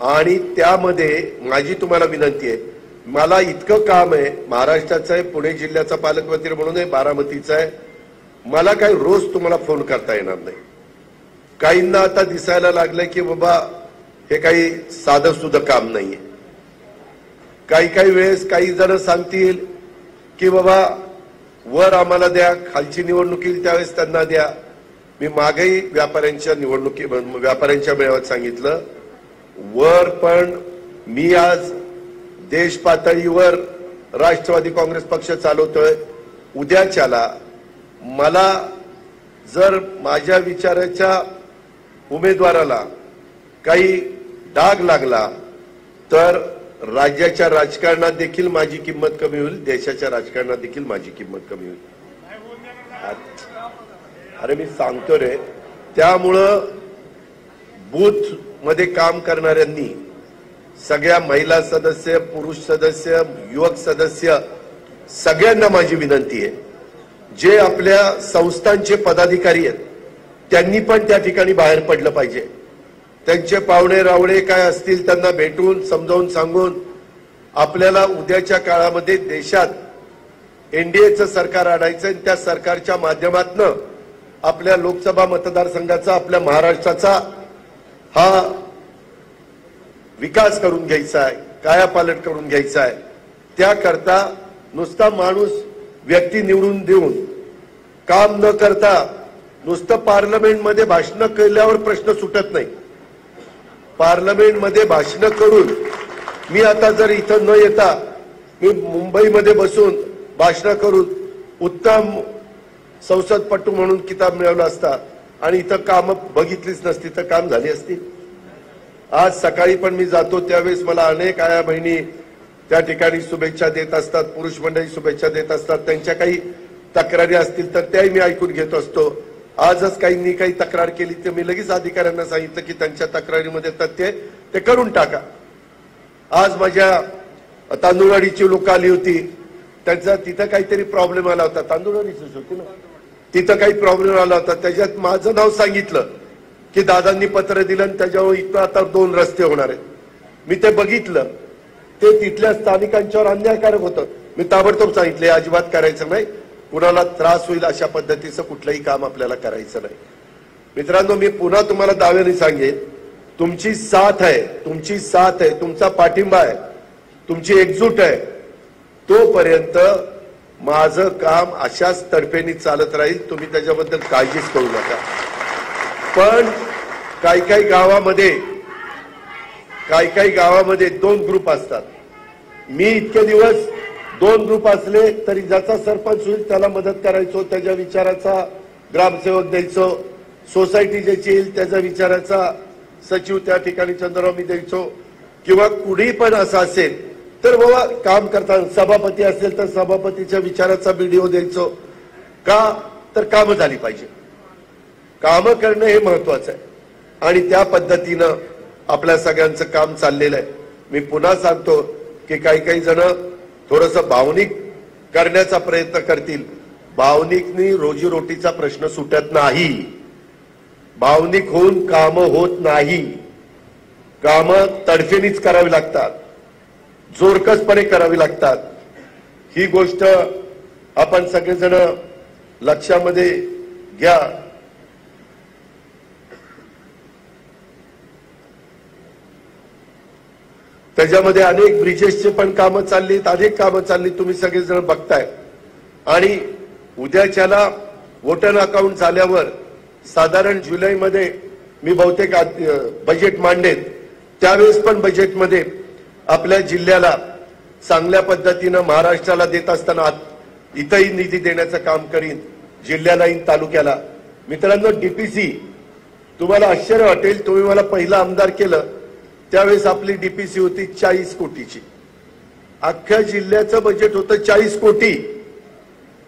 आणि त्यामध्ये माझी तुम्हाला विनंती आहे, मला इतकं काम आहे, महाराष्ट्राचं आहे, पुणे जिल्ह्याचा पालकमंत्री म्हणून आहे, बारामतीचा आहे, मला काही रोज तुम्हाला फोन करता येणार नाही. काहींना आता दिसायला लागलंय की बाबा हे काही साधं सुद्धा काम नाहीये. काही वेळेस काही जण सांगतील की बाबा वर आम्हाला द्या, खालची निवडणूक येईल त्यावेळेस त्यांना द्या. मी मागेही व्यापाऱ्यांच्या मेळाव्यात सांगितलं, वर पण मी आज देश पातळीवर राष्ट्रवादी काँग्रेस पक्ष चालवतोय. उद्याच्याला मला जर माझ्या विचाराच्या उमेदवाराला काही डाग लागला तर राज्याच्या राजकारणात देखील माझी किंमत कमी होईल, देशाच्या राजकारणात देखील माझी किंमत कमी होईल. अरे मी सांगतो रे. त्यामुळं बूथ मध्ये काम करणाऱ्यांनी, सगळ्या महिला सदस्य, पुरुष सदस्य, युवक सदस्य, सगळ्यांना माझी विनंती आहे, जे आपल्या संस्थांचे पदाधिकारी आहेत त्यांनी पण त्या ठिकाणी बाहेर पडलं पाहिजे. त्यांचे पाहुणे रावळे काय असतील त्यांना भेटून समजावून सांगून आपल्याला उद्याच्या काळामध्ये देशात एनडीएचं सरकार आणायचं आणि त्या सरकारच्या माध्यमातून आपल्या लोकसभा मतदारसंघाचा, आपल्या महाराष्ट्राचा हा विकास करून घ्यायचा आहे, कायापालट करून घ्यायचा आहे. त्याकरता नुसता माणूस व्यक्ती निवडून देऊन काम न करता नुसतं पार्लमेंटमध्ये भाषण केल्यावर प्रश्न सुटत नाही. पार्लमेंटमध्ये भाषण करून मी आता जर इथं न येता मी मुंबईमध्ये बसून भाषण करून उत्तम संसदपटू म्हणून किताब मिळवला असता आणि इथं काम बघितलीच नसती तर काम झाली असती. आज सकाळी पण मी जातो त्यावेळेस मला अनेक आया बहिणी त्या ठिकाणी शुभेच्छा देत असतात, पुरुष मंडळी शुभेच्छा देत असतात. त्यांच्या काही तक्रारी असतील तर त्याही मी ऐकून घेत असतो. आजच काहींनी काही तक्रार केली तर मी लगेच अधिकाऱ्यांना सांगितलं की त्यांच्या तक्रारीमध्ये तथ्य ते करून टाका. आज माझ्या तांदूळवाडीची लोक आली होती, त्यांचा तिथं काहीतरी प्रॉब्लेम आला होता. तांदूळवाडीच होती ना, तिथं काही प्रॉब्लेम आला होता. त्याच्यात माझं नाव सांगितलं की दादांनी पत्र दिलं आणि त्याच्यावर इथं आता 2 रस्ते होणार आहेत. मी ते बघितलं, ते तिथल्या स्थानिकांच्यावर अन्यायकारक होतं. मी ताबडतोब सांगितले अजिबात करायचं नाही, कुणाला त्रास होईल अशा पद्धतीचं कुठलंही काम आपल्याला करायचं नाही. मित्रांनो, मी पुन्हा तुम्हाला दाव्याने सांगेन, तुमची साथ आहे, तुमची साथ आहे, तुमचा पाठिंबा आहे, तुमची एकजूट आहे. तोपर्यंत माझं काम अशाच तडफेने चालत राहील. तुम्ही त्याच्याबद्दल काळजीच करू नका. पण काही गावामध्ये 2 ग्रुप असतात. मी इतके दिवस 2 ग्रुप असले तरी ज्याचा सरपंच होईल त्याला मदत करायचो, त्याच्या विचाराचा ग्रामसेवक द्यायचो. सोसायटी ज्याची येईल त्याच्या विचाराचा सचिव त्या ठिकाणी चंद्रराव मी द्यायचो. किंवा कुणी पण असं असेल तर बाबा काम करताना सभापती असेल तर सभापतीच्या विचाराचा व्हिडिओ द्यायचो. का तर कामं झाली पाहिजे. कामं करणं हे महत्वाचं आहे आणि त्या पद्धतीनं आपल्या सगळ्यांचं काम चाललेलं आहे. मी पुन्हा सांगतो की काही जण थोडंसं भावनिक करण्याचा प्रयत्न करतील. भावनिकनी रोजीरोटीचा प्रश्न सुटत नाही. भावनिक होऊन कामं होत नाही. कामं तडफेनीच करावी लागतात, जोरकसपणे करावी लागतात. ही गोष्ट आपण सगळेजण लक्षामध्ये घ्या. त्याच्यामध्ये अनेक ब्रिजेसचे पण कामं चाललीत, अनेक कामं चालली, तुम्ही सगळेजण बघताय. आणि उद्याच्याला वोटर अकाउंट झाल्यावर साधारण जुलैमध्ये मी बहुतेक बजेट मांडेन. त्यावेळेस पण बजेटमध्ये आपल्या जिल्ह्याला चांगल्या पद्धतीनं महाराष्ट्राला देत असताना इथंही निधी देण्याचं काम करीन, जिल्ह्यालाही तालुक्याला. मित्रांनो, डीपीसी तुम्हाला आश्चर्य वाटेल, तुम्ही मला पहिला आमदार केलं त्यावेळेस आपली डीपीसी होती 40 कोटीची. अख्ख्या जिल्ह्याचं बजेट होतं 40 कोटी.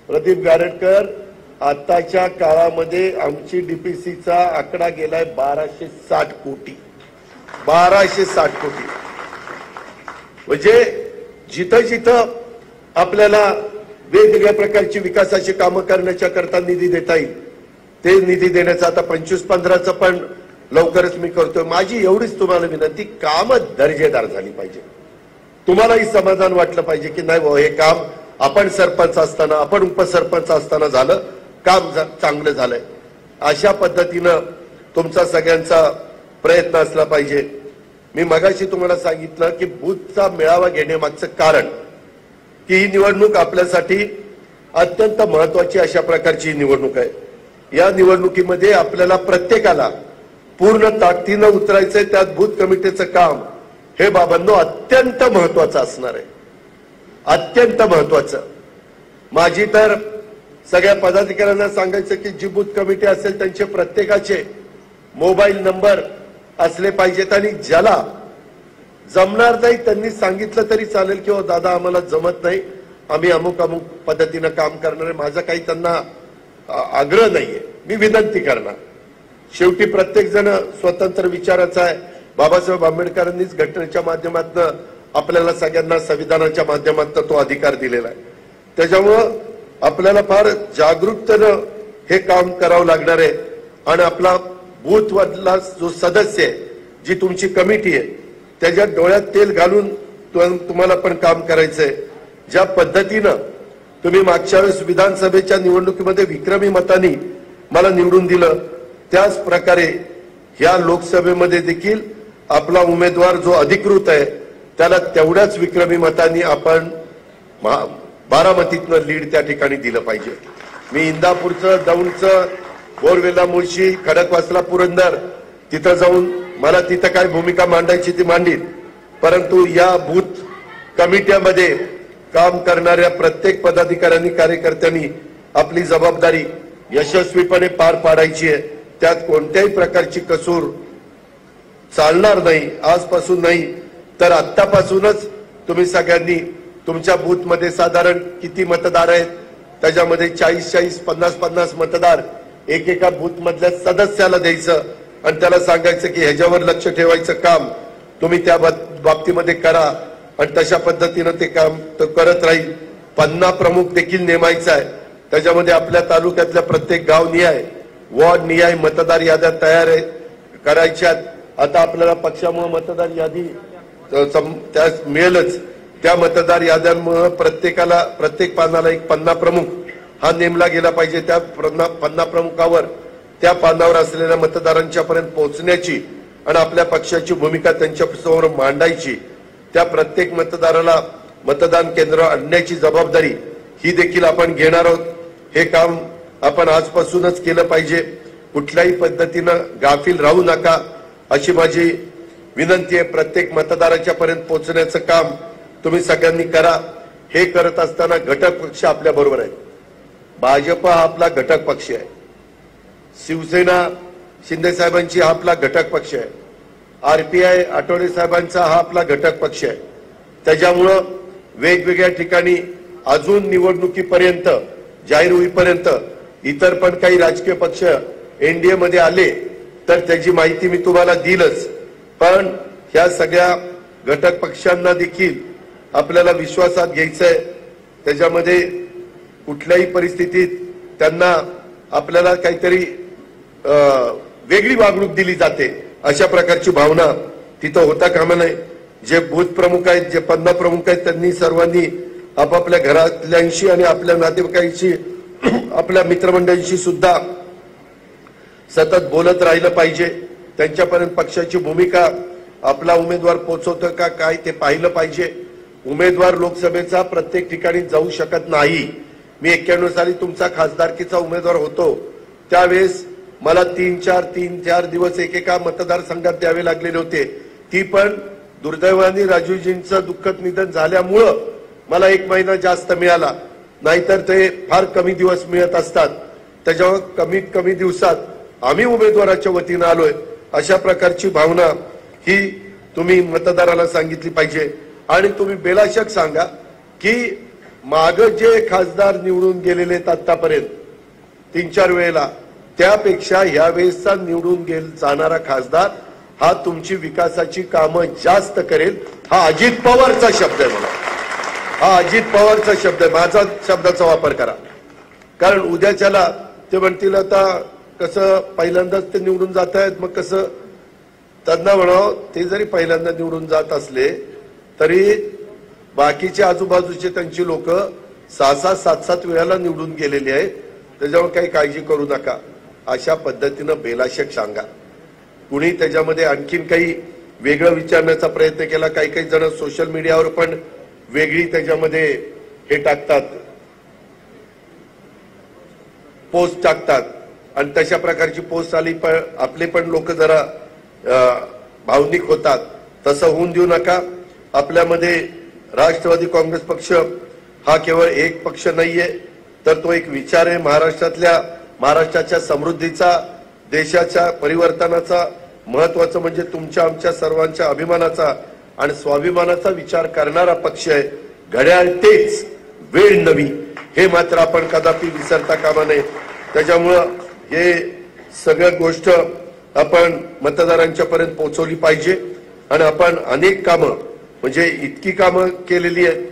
प्रदीप गारटकर, आताच्या काळामध्ये आमची डीपीसीचा आकडा गेलाय 1260 कोटी. 1260 कोटी. म्हणजे जिथं जिथं आपल्याला वेगवेगळ्या प्रकारची विकासाची कामं करण्याच्या करता निधी देता येईल ते निधी देण्याचं आता 25-15चं पण लवकरच मी करतोय. माझी एवढीच तुम्हाला विनंती, कामं दर्जेदार झाली पाहिजे. तुम्हालाही समाधान वाटलं पाहिजे की नाही हे काम आपण सरपंच असताना, आपण उपसरपंच असताना झालं, काम चांगलं झालंय. अशा पद्धतीनं तुमचा सगळ्यांचा प्रयत्न असला पाहिजे. मी मगाशी तुम्हाला सांगितलं की बूथचा मेळावा घेण्यामागचं कारण की ही निवडणूक आपल्यासाठी अत्यंत महत्वाची अशा प्रकारची निवडणूक आहे. या निवडणुकीमध्ये आपल्याला प्रत्येकाला पूर्ण ताकदीनं उतरायचंय. त्यात बूथ कमिटीचं काम हे बाबांनो अत्यंत महत्वाचं असणार आहे, अत्यंत महत्वाचं. माझी तर सगळ्या पदाधिकाऱ्यांना सांगायचं की जी बूथ कमिटी असेल त्यांचे प्रत्येकाचे मोबाईल नंबर असले पाहिजेत आणि ज्याला जमणार नाही त्यांनी सांगितलं तरी चालेल की हो दादा आम्हाला जमत नाही, आम्ही अमुक अमुक पद्धतीनं काम करणार आहे. माझा काही त्यांना आग्रह नाहीये, मी विनंती करणार. शेवटी प्रत्येक जण स्वतंत्र विचाराचा आहे. बाबासाहेब आंबेडकरांनीच घटनेच्या माध्यमातून आपल्याला सगळ्यांना संविधानाच्या माध्यमातून तो अधिकार दिलेला आहे. त्याच्यामुळं आपल्याला फार जागरूकतेनं हे काम करावं लागणार आहे. आणि आपला बूथमधला जो सदस्य आहे, जी तुमची कमिटी आहे, त्याच्या डोळ्यात तेल घालून तुम्हाला पण काम करायचंय. ज्या पद्धतीनं तुम्ही मागच्या वेळेस विधानसभेच्या निवडणुकीमध्ये विक्रमी मतांनी मला निवडून दिलं, त्याच प्रकारे या लोकसभेमध्ये देखील आपला उमेदवार जो अधिकृत आहे त्याला तेवढ्याच विक्रमी मतांनी आपण बारामतीतनं लीड त्या ठिकाणी दिलं पाहिजे. मी इंदापूरचं, दौंडचं, बोरवेला, मुळशी, खडकवासला, पुरंदर तिथं जाऊन मला तिथं काय भूमिका मांडायची ती मांडीन. परंतु या बूथ कमिट्यामध्ये काम करणाऱ्या प्रत्येक पदाधिकाऱ्यांनी कार्यकर्त्यांनी आपली जबाबदारी यशस्वीपणे पार पाडायची आहे। त्यात कोणत्याही प्रकारची कसूर चालणार नाही। आजपासून नाही तर आत्तापासूनच तुम्ही सगळ्यांनी तुमच्या बूथ मध्ये साधारण किती मतदार आहेत त्याच्यामध्ये 40-40, 50-50 मतदार एकेका बूथ मधल्या सदस्याला द्यायचं आणि त्याला सांगायचं की ह्याच्यावर लक्ष ठेवायचं काम तुम्ही त्या बाबतीमध्ये करा आणि तशा पद्धतीने ते काम तो करत राहील। 50 प्रमुख देखील नेमायचा आहे। त्याच्यामध्ये आपल्या तालुक्यातल्या प्रत्येक गाव निहाय वॉर्ड निहाय मतदार याद्या तयार करायच्या। आता आपल्याला पक्षामुळे मतदार यादी त्या मिळेलच। त्या मतदार याद्यांमुळे प्रत्येकाला प्रत्येक पानाला एक 50 प्रमुख हा नेमला गेला पाहिजे। त्या 50 प्रमुखावर त्या पानावर असलेल्या मतदारांच्या पर्यंत पोहोचण्याची आणि आपल्या पक्षाची भूमिका त्यांच्या समोर मांडायची। त्या प्रत्येक मतदाराला मतदान केंद्र आणण्याची जबाबदारी ही देखील आपण घेणार आहोत। हे काम आपण आजपासूनच केलं पाहिजे। कुठल्याही पद्धतीनं गाफील राहू नका अशी माझी विनंती आहे। प्रत्येक मतदाराच्या पर्यंत पोहोचण्याचं काम तुम्ही सगळ्यांनी करा। हे करत असताना घटक पक्ष आपल्या बरोबर आहे। भाजप हा आपला घटक पक्ष आहे। शिवसेना शिंदे साहेबांची हा आपला घटक पक्ष आहे। आरपीआय आठवले साहेबांचा हा आपला घटक पक्ष आहे। त्याच्यामुळं वेगवेगळ्या ठिकाणी अजून निवडणुकीपर्यंत जाहीर होईपर्यंत इतर पण काही राजकीय पक्ष एनडीए मध्ये आले तर त्याची माहिती मी तुम्हाला दिलच। पण ह्या सगळ्या घटक पक्षांना देखील आपल्याला विश्वासात घ्यायचंय। त्याच्यामध्ये कुठल्याही परिस्थितीत त्यांना आपल्याला काहीतरी वेगळी वागणूक दिली जाते अशा प्रकारची भावना तिथं होता कामा नये। जे बूथ प्रमुख आहेत जे 50 प्रमुख आहेत त्यांनी सर्वांनी आपापल्या घरातल्यांशी आणि आपल्या नातेवाईकांशी आपल्या मित्रमंडळींशी सुद्धा सतत बोलत राहिलं पाहिजे। त्यांच्यापर्यंत पक्षाची भूमिका आपला उमेदवार पोहोचवतो का काय ते पाहिलं पाहिजे। उमेदवार लोकसभेचा प्रत्येक ठिकाणी जाऊ शकत नाही। मी 91 साली तुमचा खासदारकीचा उमेदवार होतो त्यावेळेस मला 3-4 दिवस एकेका मतदारसंघात द्यावे लागलेले होते। ती पण दुर्दैवाने राजूजींचं दुःखद निधन झाल्यामुळं मला 1 महिना जास्त मिळाला, नाहीतर ते फार कमी दिवस मिळत असतात। त्याच्यावर कमीत कमी दिवसात आम्ही उमेदवाराच्या वतीने आलोय अशा प्रकारची भावना ही तुम्ही मतदाराला सांगितली पाहिजे। आणि तुम्ही बेलाशक सांगा की माग जे खासदार निवडून गेलेले आहेत आतापर्यंत 3-4 वेळेला त्यापेक्षा यावेळेसचा निवडून जाणारा खासदार हा तुमची विकासाची कामं जास्त करेल। हा अजित पवारचा शब्द आहे। मला हा अजित पवारचा शब्द आहे। माझा शब्दाचा वापर करा, कारण उद्याच्याला ते म्हणतील आता कसं पहिल्यांदाच ते निवडून जात आहेत मग कसं त्यांना म्हणावं ते जरी पहिल्यांदा निवडून जात असले तरी बाकीचे आजूबाजूचे त्यांची लोक 6-6, 7-7 वेळाला निवडून गेलेली आहेत। त्याच्यावर काही काळजी करू नका अशा पद्धतीनं बेलाशक सांगा। कुणी त्याच्यामध्ये आणखीन काही वेगळं विचारण्याचा प्रयत्न केला, काही जण सोशल मीडियावर पण वेगळी त्याच्यामध्ये हे टाकतात, पोस्ट टाकतात आणि तशा प्रकारची पोस्ट आली पण आपले पण लोक जरा भावनिक होतात। तसं होऊन देऊ नका। आपल्यामध्ये राष्ट्रवादी काँग्रेस पक्ष हा केवळ एक पक्ष नाहीये तर तो एक विचार आहे। महाराष्ट्राच्या समृद्धीचा, देशाच्या परिवर्तनाचा, महत्वाचं म्हणजे तुमच्या आमच्या सर्वांच्या अभिमानाचा आणि स्वाभिमानाचा विचार करणारा पक्ष आहे। घड्याळ तेच वेळ नवी हे मात्र आपण कदापि विसरता कामा नये। त्याच्यामुळं हे सगळ्या गोष्ट आपण मतदारांच्या पर्यंत पोहोचवली पाहिजे आणि आपण अनेक कामं म्हणजे इतकी कामं केलेली आहेत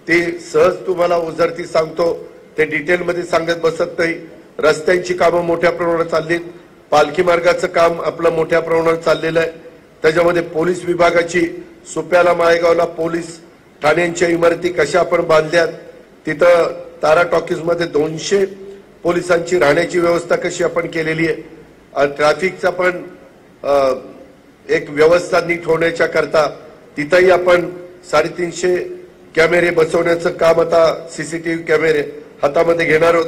ते सहज तुम्हाला ओझरती सांगतो, ते डिटेलमध्ये सांगत बसत नाही। रस्त्यांची कामं मोठ्या प्रमाणात चाललीत, पालखी मार्गाचं काम आपलं मोठ्या प्रमाणात चाललेलं आहे। त्याच्यामध्ये पोलीस विभागाची सुप्याला माळेगावला पोलीस ठाण्यांच्या इमारती कशा आपण बांधल्यात, तिथं तारा टॉकीज मध्ये 200 पोलिसांची राहण्याची व्यवस्था कशी आपण केलेली आहे। ट्रॅफिकचा पण एक व्यवस्था नीट होण्याच्या करता तिथंही आपण 350 कॅमेरे बसवण्याचं काम आता सीसीटीव्ही कॅमेरे हातामध्ये घेणार आहोत।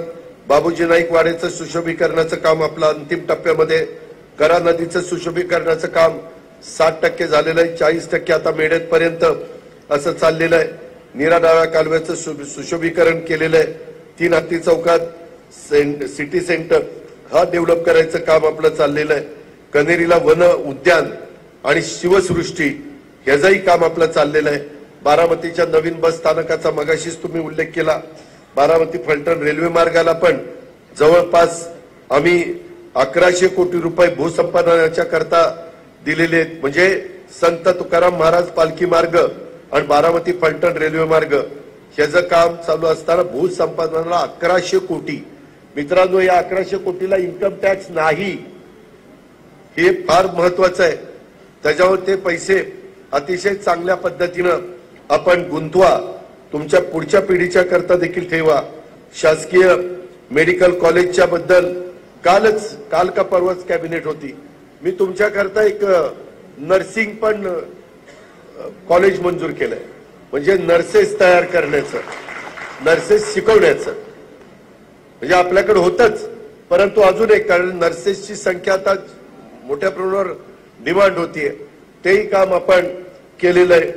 बाबूजी नाईक वाड्याचं सुशोभीकरणाचं काम आपलं अंतिम टप्प्यामध्ये, करा नदीचं सुशोभीकरणाचं काम 60% झालेलं आहे, 40% आता मेढेपर्यंत असं चाललेलं आहे. नीरा डाव्या कालव्याचं सुशोभीकरण केलेलं आहे. 3 हत्ती चौकात सिटी सेंटर हा डेव्हलप करायचं काम आपलं चाललेलं आहे. कनेरीला वन उद्यान आणि शिवसृष्टी ह्याचंही काम आपलं चाललेलं आहे. बारामतीच्या नवीन बस स्थानकाचा मगाशीच तुम्ही उल्लेख केला. बारामती फलटण रेल्वे मार्गाला पण जवळपास आम्ही 1100 कोटी रुपये भूसंपादनाच्या करता दिलेले आहेत. म्हणजे संत तुकाराम महाराज पालखी मार्ग आणि बारामती फलटण रेल्वे मार्ग ह्याचं काम चालू असताना भूसंपादनाला 1100 कोटी. मित्रांनो, या 1100 कोटीला इन्कम टॅक्स नाही, हे फार महत्वाचं आहे. त्याच्यावर ते पैसे अतिशय चांगल्या पद्धतीनं आपण गुंतवा, तुमच्या पुढच्या पिढीच्या करता देखील ठेवा. शासकीय मेडिकल कॉलेजच्या बद्दल काल का परवाच कॅबिनेट होती. मी तुमच्या करता एक नर्सिंग पण कॉलेज मंजूर केलंय, म्हणजे नर्सेस तयार करण्याचं, नर्सेस शिकवण्याचं. म्हणजे आपल्याकडे होतच, परंतु अजून एक, कारण नर्सेसची संख्या आता मोठ्या प्रमाणावर डिमांड होतीये, तेही काम आपण केलेलं आहे.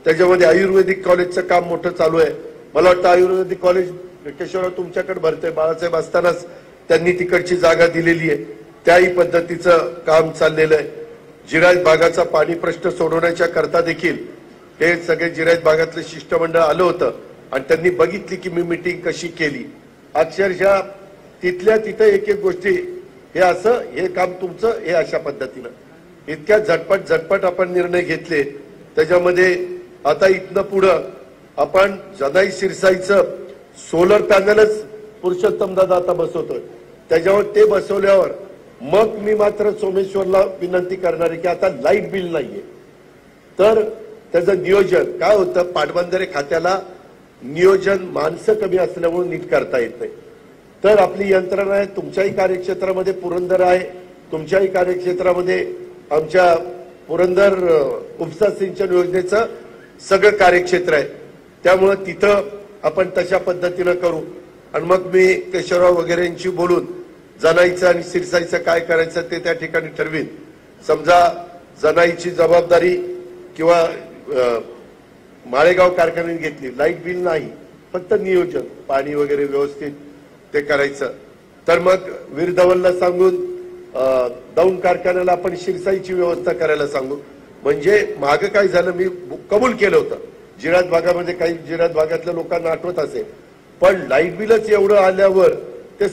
त्याच्यामध्ये आयुर्वेदिक कॉलेजचं काम मोठं चालू आहे. मला वाटतं आयुर्वेदिक कॉलेज केशवराव तुमच्याकडे भरतंय, बाळासाहेब असतानाच त्यांनी तिकडची जागा दिलेली आहे. त्याही पद्धतीचं काम चाललेलं आहे. जिरायत भागाचा पाणी प्रश्न सोडवण्याच्या करता देखील हे सगळे जिरायत भागातलं शिष्टमंडळ आलं होतं आणि त्यांनी बघितली की मी मीटिंग कशी केली. अक्षरशः तिथल्या तिथं एक एक गोष्टी, हे असं, हे काम तुमचं, हे अशा पद्धतीनं इतक्या झटपट आपण निर्णय घेतले. त्याच्यामध्ये आता इथनं पुढं आपण जनाई शिरसाईचं सोलर पॅनलच पुरुषोत्तम दादा आता बसवतोय. त्याच्यावर ते बसवल्यावर मग मी मात्र सोमेश्वरला विनंती करणार आहे की आता लाईट बिल नाहीये, तर त्याचं नियोजन काय होतं, पाटबंधारे खात्याला नियोजन माणसं कमी असल्यामुळे नीट करता येत नाही. तर आपली यंत्रणा आहे, तुमच्याही कार्यक्षेत्रामध्ये पुरंदर आहे, तुमच्याही कार्यक्षेत्रामध्ये आमच्या पुरंदर उपसा सिंचन योजनेचं सगळं कार्यक्षेत्र आहे. त्यामुळं तिथं आपण तशा पद्धतीनं करू. आणि मग मी केशवराव वगैरेंशी बोलून जनाईचं आणि सिरसाईचं काय करायचं ते त्या ठिकाणी ठरवीन. समजा जनाईची जबाबदारी किंवा माळेगाव कारखान्याने घेतली, लाईट बिल नाही, फक्त नियोजन, पाणी वगैरे व्यवस्थित ते करायचं, तर मग वीर धवलला सांगून दौंड कारखान्याला आपण शिरसाईची व्यवस्था करायला सांगू. म्हणजे मागं काय झालं, मी कबूल केलं होतं, जिरायत भागामध्ये काही जिरायत भागातल्या लोकांना आठवत असेल, पण लाईट बिलच एवढं आल्यावर ते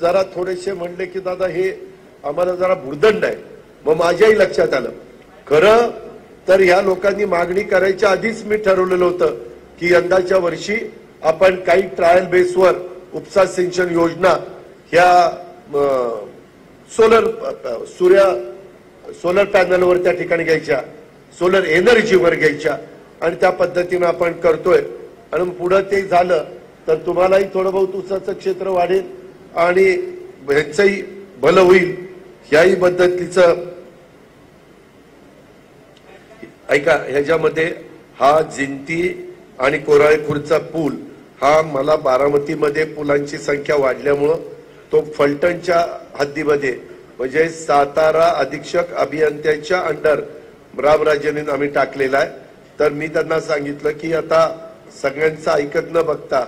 जरा थोडेसे म्हणले की दादा हे आम्हाला जरा भुर्दंड आहे. मग माझ्याही लक्षात आलं, खरं तर ह्या लोकांनी मागणी करायच्या आधीच मी ठरवलेलं होतं की यंदाच्या वर्षी आपण काही ट्रायल बेसवर उपसा सिंचन योजना ह्या सोलर पॅनलवर त्या ठिकाणी घ्यायच्या, सोलर एनर्जीवर घ्यायच्या, आणि त्या पद्धतीनं आपण करतोय. आणि पुढे ते झालं तर तुम्हालाही थोडं बहुत ऊसाचं क्षेत्र वाढेल आणि ह्यांचंही भलं होईल. ह्याही पद्धतीचं ऐका, ह्याच्यामध्ये हा जिंती आणि कोराळेखुर्दचा पूल, हा मला बारामतीमध्ये पुलांची संख्या वाढल्यामुळं तो फलटणच्या हद्दीमध्ये, म्हणजे सातारा अधीक्षक अभियंत्याच्या अंडर रामराजेने आम्ही टाकलेला आहे. तर मी त्यांना सांगितलं की आता सगळ्यांचं ऐकत न बघता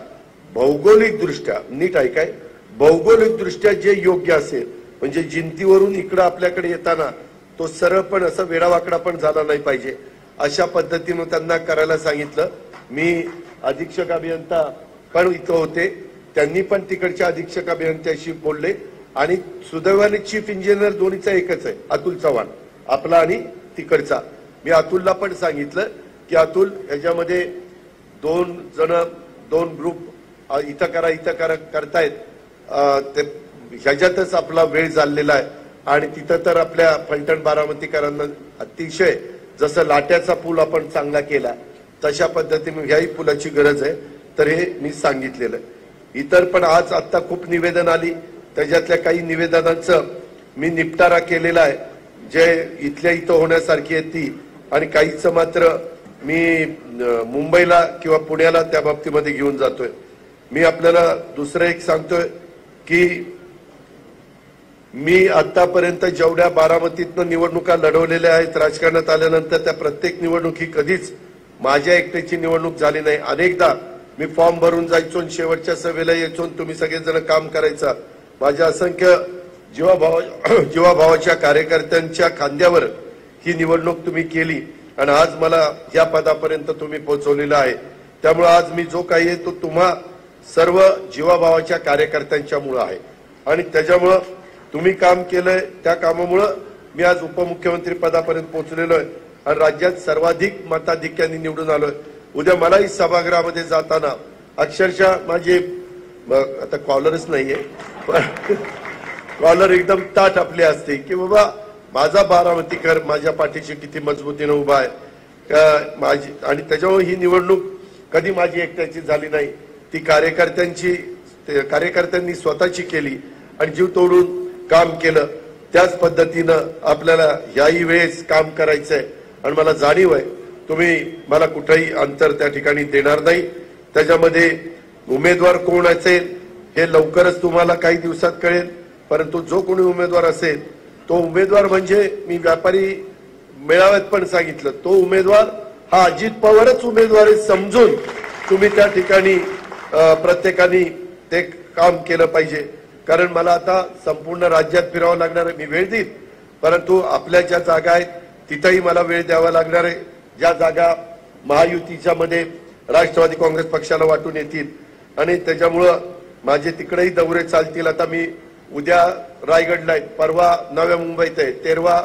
भौगोलिक दृष्ट्या, नीट ऐकाय, भौगोलिक दृष्ट्या जे योग्य असेल, म्हणजे जिंतीवरून इकडं आपल्याकडे येताना तो सरळ पण असं वेडावाकडा पण झाला नाही पाहिजे, अशा पद्धतीनं त्यांना करायला सांगितलं. मी अधीक्षक अभियंता पण इथं होते, त्यांनी पण तिकडच्या अधीक्षक अभियंत्याशी बोलले आणि सुदैवाने चीफ इंजिनियर दोन्हीचा एकच आहे, अतुल चव्हाण आपला आणि तिकडचा. मी अतुलला पण सांगितलं की अतुल, ह्याच्यामध्ये दोन ग्रुप इथं करा करतायत, ते ह्याच्यातच आपला वेळ चाललेला आहे. आणि तिथं तर आपल्या फलटण बारामतीकरांना अतिशय, जसं लाट्याचा पूल आपण चांगला केला तशा पद्धतीने ह्याही पुलाची गरज आहे. तर हे मी सांगितलेलं आहे. इतर पण आज आता खूप निवेदन आली, त्याच्यातल्या काही निवेदनांचं मी निपटारा केलेला आहे, जे इथल्या इथं होण्यासारखी आहेत ती, आणि काहीचं मात्र मी मुंबईला किंवा पुण्याला त्या बाबतीमध्ये घेऊन जातोय. मी आपल्याला दुसरं एक सांगतोय की मी आतापर्यंत जेवढ्या बारामतीतनं निवडणुका लढवलेल्या आहेत राजकारणात आल्यानंतर त्या प्रत्येक निवडणुकी कधीच माझ्या एकट्याची निवडणूक झाली नाही. अनेकदा मी फॉर्म भरून जायचो आणि शेवटच्या सभेला यायचो तुम्ही सगळेजण काम करायचा. माझ्या असंख्य जीवाभावाच्या कार्यकर्त्यांच्या खांद्यावर ही निवडणूक तुम्ही केली आणि आज मला या पदापर्यंत तुम्ही पोहोचवलेला आहे. त्यामुळे आज मी जो काही आहे तो तुम्हा सर्व जीवाभावाच्या कार्यकर्त्यांच्यामुळे आहे आणि त्याच्यामुळं तुम्ही काम केलंय त्या कामामुळे मी आज उपमुख्यमंत्री पदापर्यंत पोहोचलेलो आहे आणि राज्यात सर्वाधिक मताधिक्याने निवडून आलोय. उद्या मलाही सभागृहामध्ये जाताना अक्षरशः माझे आता कॉलरच नाहीये पण कॉलर एकदम ताट आपले असते की बाबा माझा बारामतीकर माझ्या पाठीशी किती मजबूतीने उभा आहे माझी. आणि त्याच्यामुळे ही निवडणूक कधी माझी एकट्याची झाली नाही, ती कार्यकर्त्यांनी स्वतःची केली आणि जीव तोडून काम केलं. त्याच पद्धतीनं आपल्याला याही वेळेस काम करायचंय आणि मला जाणीव आहे तुम्ही मला कुठेही अंतर त्या ठिकाणी देणार नाही. त्याच्यामध्ये उमेदवार कोण असेल हे लवकरच तुम्हाला काही दिवसात कळेल, परंतु जो कोणी उमेदवार असेल तो उमेदवार म्हणजे मी व्यापारी मेळाव्यात पण सांगितलं तो उमेदवार हा अजित पवारच उमेदवार आहे समजून तुम्ही त्या ठिकाणी प्रत्येकाने ते काम केलं पाहिजे. कारण मला आता संपूर्ण राज्यात फिरावं लागणार आहे. मी वेळ देईन परंतु आपल्या ज्या जागा आहेत तिथंही मला वेळ द्यावा लागणार आहे. ज्या जागा महायुतीच्या मध्ये राष्ट्रवादी काँग्रेस पक्षाला वाटून येतील आणि त्याच्यामुळं माझे तिकडेही दौरे चालतील. आता मी उद्या रायगडला आहे, परवा नव्या मुंबईत आहे, 13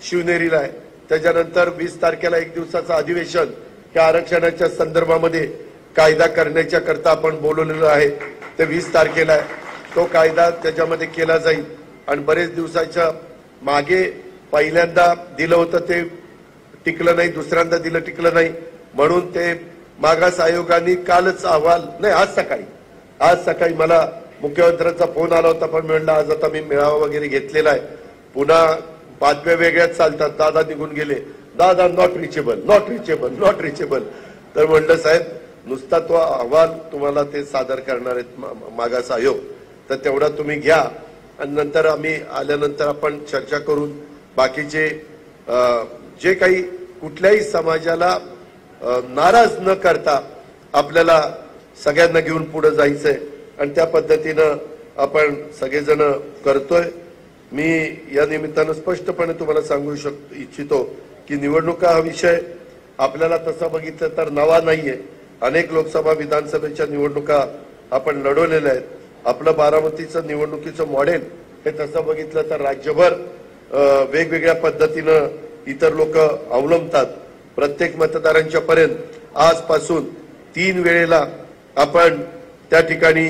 शिवनेरीला आहे, त्याच्यानंतर 20 तारखेला एक दिवसाचं अधिवेशन या आरक्षणाच्या संदर्भामध्ये कायदा करण्याच्या करता आपण बोलवलेलं आहे. ते 20 तारखेला आहे. तो कायदा त्याच्यामध्ये केला जाईल आणि बरेच दिवसाच्या मागे पहिल्यांदा दिलं होतं ते टिकलं नाही, दुसऱ्यांदा दिलं टिकलं नाही म्हणून ते मागास आयोगाने कालच अहवाल नाही आज सकाळी मला मुख्यमंत्र्यांचा फोन आला होता पण मी म्हणलं आज आता मी मेळावा वगैरे घेतलेला आहे. पुन्हा बातम्या वेगळ्याच चालतात. दादा निघून गेले, दादा नॉट रिचेबल. तर म्हणलं साहेब नुसता तो अहवाल तुम्हाला ते सादर करणार आहेत मागास आयोग तर तेवढा तुम्ही घ्या आणि नंतर आम्ही आल्यानंतर आपण चर्चा करून बाकीचे जे काही कुठल्याही समाजाला नाराज न करता आपल्याला सगळ्यांना घेऊन पुढे जायचंय आणि त्या पद्धतीनं आपण सगळेजण करतोय. मी या निमित्तानं स्पष्टपणे तुम्हाला सांगू इच्छितो की निवडणुका हा विषय आपल्याला तसं बघितलं तर नवा नाहीये. अनेक लोकसभा विधानसभेच्या निवडणुका आपण लढवलेल्या आहेत. आपलं बारामतीचं निवडणुकीचं मॉडेल हे तसं बघितलं तर राज्यभर वेगवेगळ्या पद्धतीनं इतर लोक अवलंबतात. प्रत्येक मतदारांच्या पर्यंत आजपासून 3 वेळेला आपण त्या ठिकाणी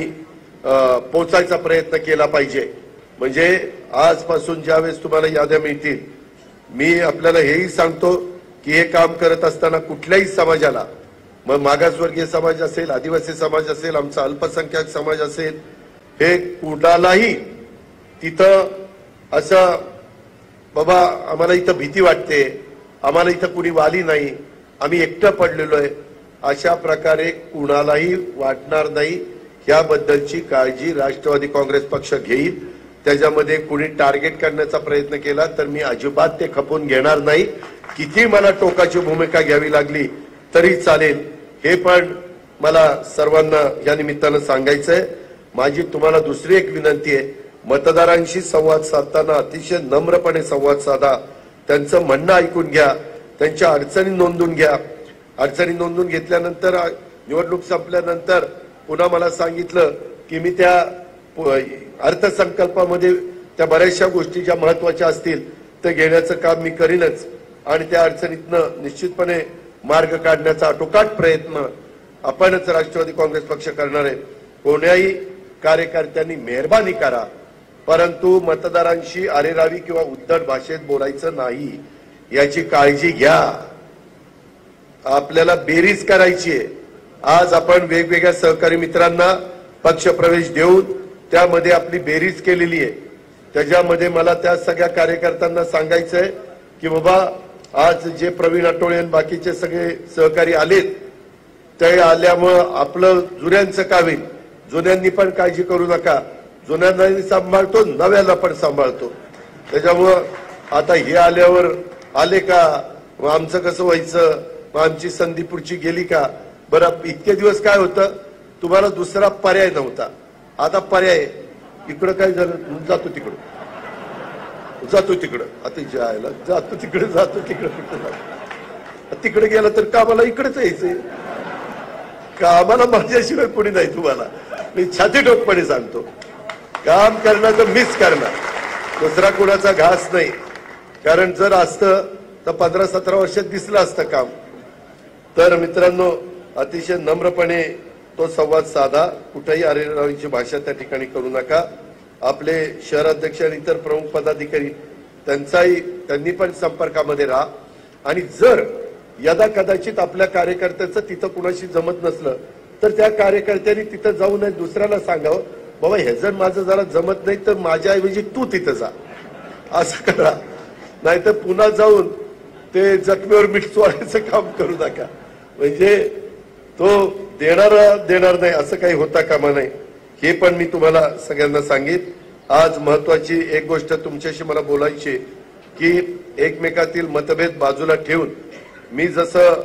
पोहोचायचा प्रयत्न केला पाहिजे. म्हणजे आजपासून ज्यावेळेस तुम्हाला याद्या मिळतील मी आपल्याला हेही सांगतो की हे काम करत असताना कुठल्याही समाजाला मग मागासवर्गीय समाज असेल, आदिवासी समाज असेल, आमचा अल्पसंख्याक समाज असेल, हे कुणालाही तिथं असं बाबा आम्हाला इथं भीती वाटते, आम्हाला इथं कुणी वाली नाही, आम्ही एकटं पडलेलो आहे अशा प्रकारे कुणालाही वाटणार नाही. याबद्दलची काळजी राष्ट्रवादी काँग्रेस पक्ष घेईल. त्याच्यामध्ये कुणी टार्गेट करण्याचा प्रयत्न केला तर मी अजिबात ते खपून घेणार नाही. किती मला टोकाची भूमिका घ्यावी लागली तरी चालेल. हे पण मला सर्वांना या निमित्तानं सांगायचंय. माझी तुम्हाला दुसरी एक विनंती आहे, मतदारांशी संवाद साधताना अतिशय नम्रपणे संवाद साधा. त्यांचं म्हणणं ऐकून घ्या, त्यांच्या अडचणी नोंदून घ्या. अडचणी नोंदून घेतल्यानंतर निवडणूक संपल्यानंतर पुन्हा मला सांगितलं की मी त्या अर्थसंकल्पामध्ये त्या बऱ्याचशा गोष्टी ज्या महत्वाच्या असतील ते घेण्याचं काम मी करीनच आणि त्या अडचणीतनं निश्चितपणे मार्ग काढण्याचा आटोकाट प्रयत्न आपणच राष्ट्रवादी काँग्रेस पक्ष करणार आहे. कोण्याही कार्यकर्त्यांनी मेहरबानी करा परंतु मतदारांशी अरेरावी किंवा उद्धट भाषेत बोलायचं नाही याची काळजी घ्या. आपल्याला बेरीज करायची आहे. आज आपण वेगवेगळ्या सहकारी मित्रांना पक्षप्रवेश देऊन त्यामध्ये आपली बेरीज केलेली आहे. त्याच्यामध्ये मला त्या सगळ्या कार्यकर्त्यांना सांगायचंय की बाबा आज जे प्रवीण आठवळे आणि बाकीचे सगळे सहकारी आलेत ते आल्यामुळं आपलं जुन्यांचं काम होईल. जुन्यांनी पण काळजी करू नका. जुन्यांना सांभाळतो, नव्याला पण सांभाळतो. त्याच्यामुळं आता हे आल्यावर आले का, मग आमचं कसं व्हायचं, मग आमची संधी पुढची गेली का. बरं, इतके दिवस काय होतं, तुम्हाला दुसरा पर्याय नव्हता. आता पर्याय, इकडं काय झालं, जातो तिकडं, जातो तिकडं, आता जायला जातो तिकडे, जातो तिकडे, तिकडे गेला तर कामाला इकडेच यायचंय. कामाला माझ्याशिवाय कोणी नाही. तुम्हाला मी छाती ठोकपणे सांगतो, काम करणं तर मीच करणार, दुसरा कोणाचा घास नाही. कारण जर असतं तर 15-17 वर्षात दिसलं असतं काम. तर मित्रांनो, अतिशय नम्रपणे तो संवाद साधा, कुठेही अरेरावीची भाषा त्या ठिकाणी करू नका. आपले शहराध्यक्ष आणि इतर प्रमुख पदाधिकारी त्यांनी पण संपर्कामध्ये राहा. आणि जर यदा कदाचित आपल्या कार्यकर्त्याचं तिथं कुणाशी जमत नसलं तर त्या कार्यकर्त्यांनी तिथं जाऊ नये, दुसऱ्याला सांगावं, बाबा हे जर माझं जरा जमत नाही तर माझ्याऐवजी तू तिथं जा, असं करा. नाहीतर पुन्हा जाऊन ते जखमेवर मीठ चोळायचं काम करू नका. म्हणजे तो देणार नाही असं काही होता कामा नये. हे पण मी तुम्हाला सगळ्यांना सांगित. आज महत्वाची एक गोष्ट तुमच्याशी मला बोलायची की एकमेकातील मतभेद बाजूला ठेवून मी जसं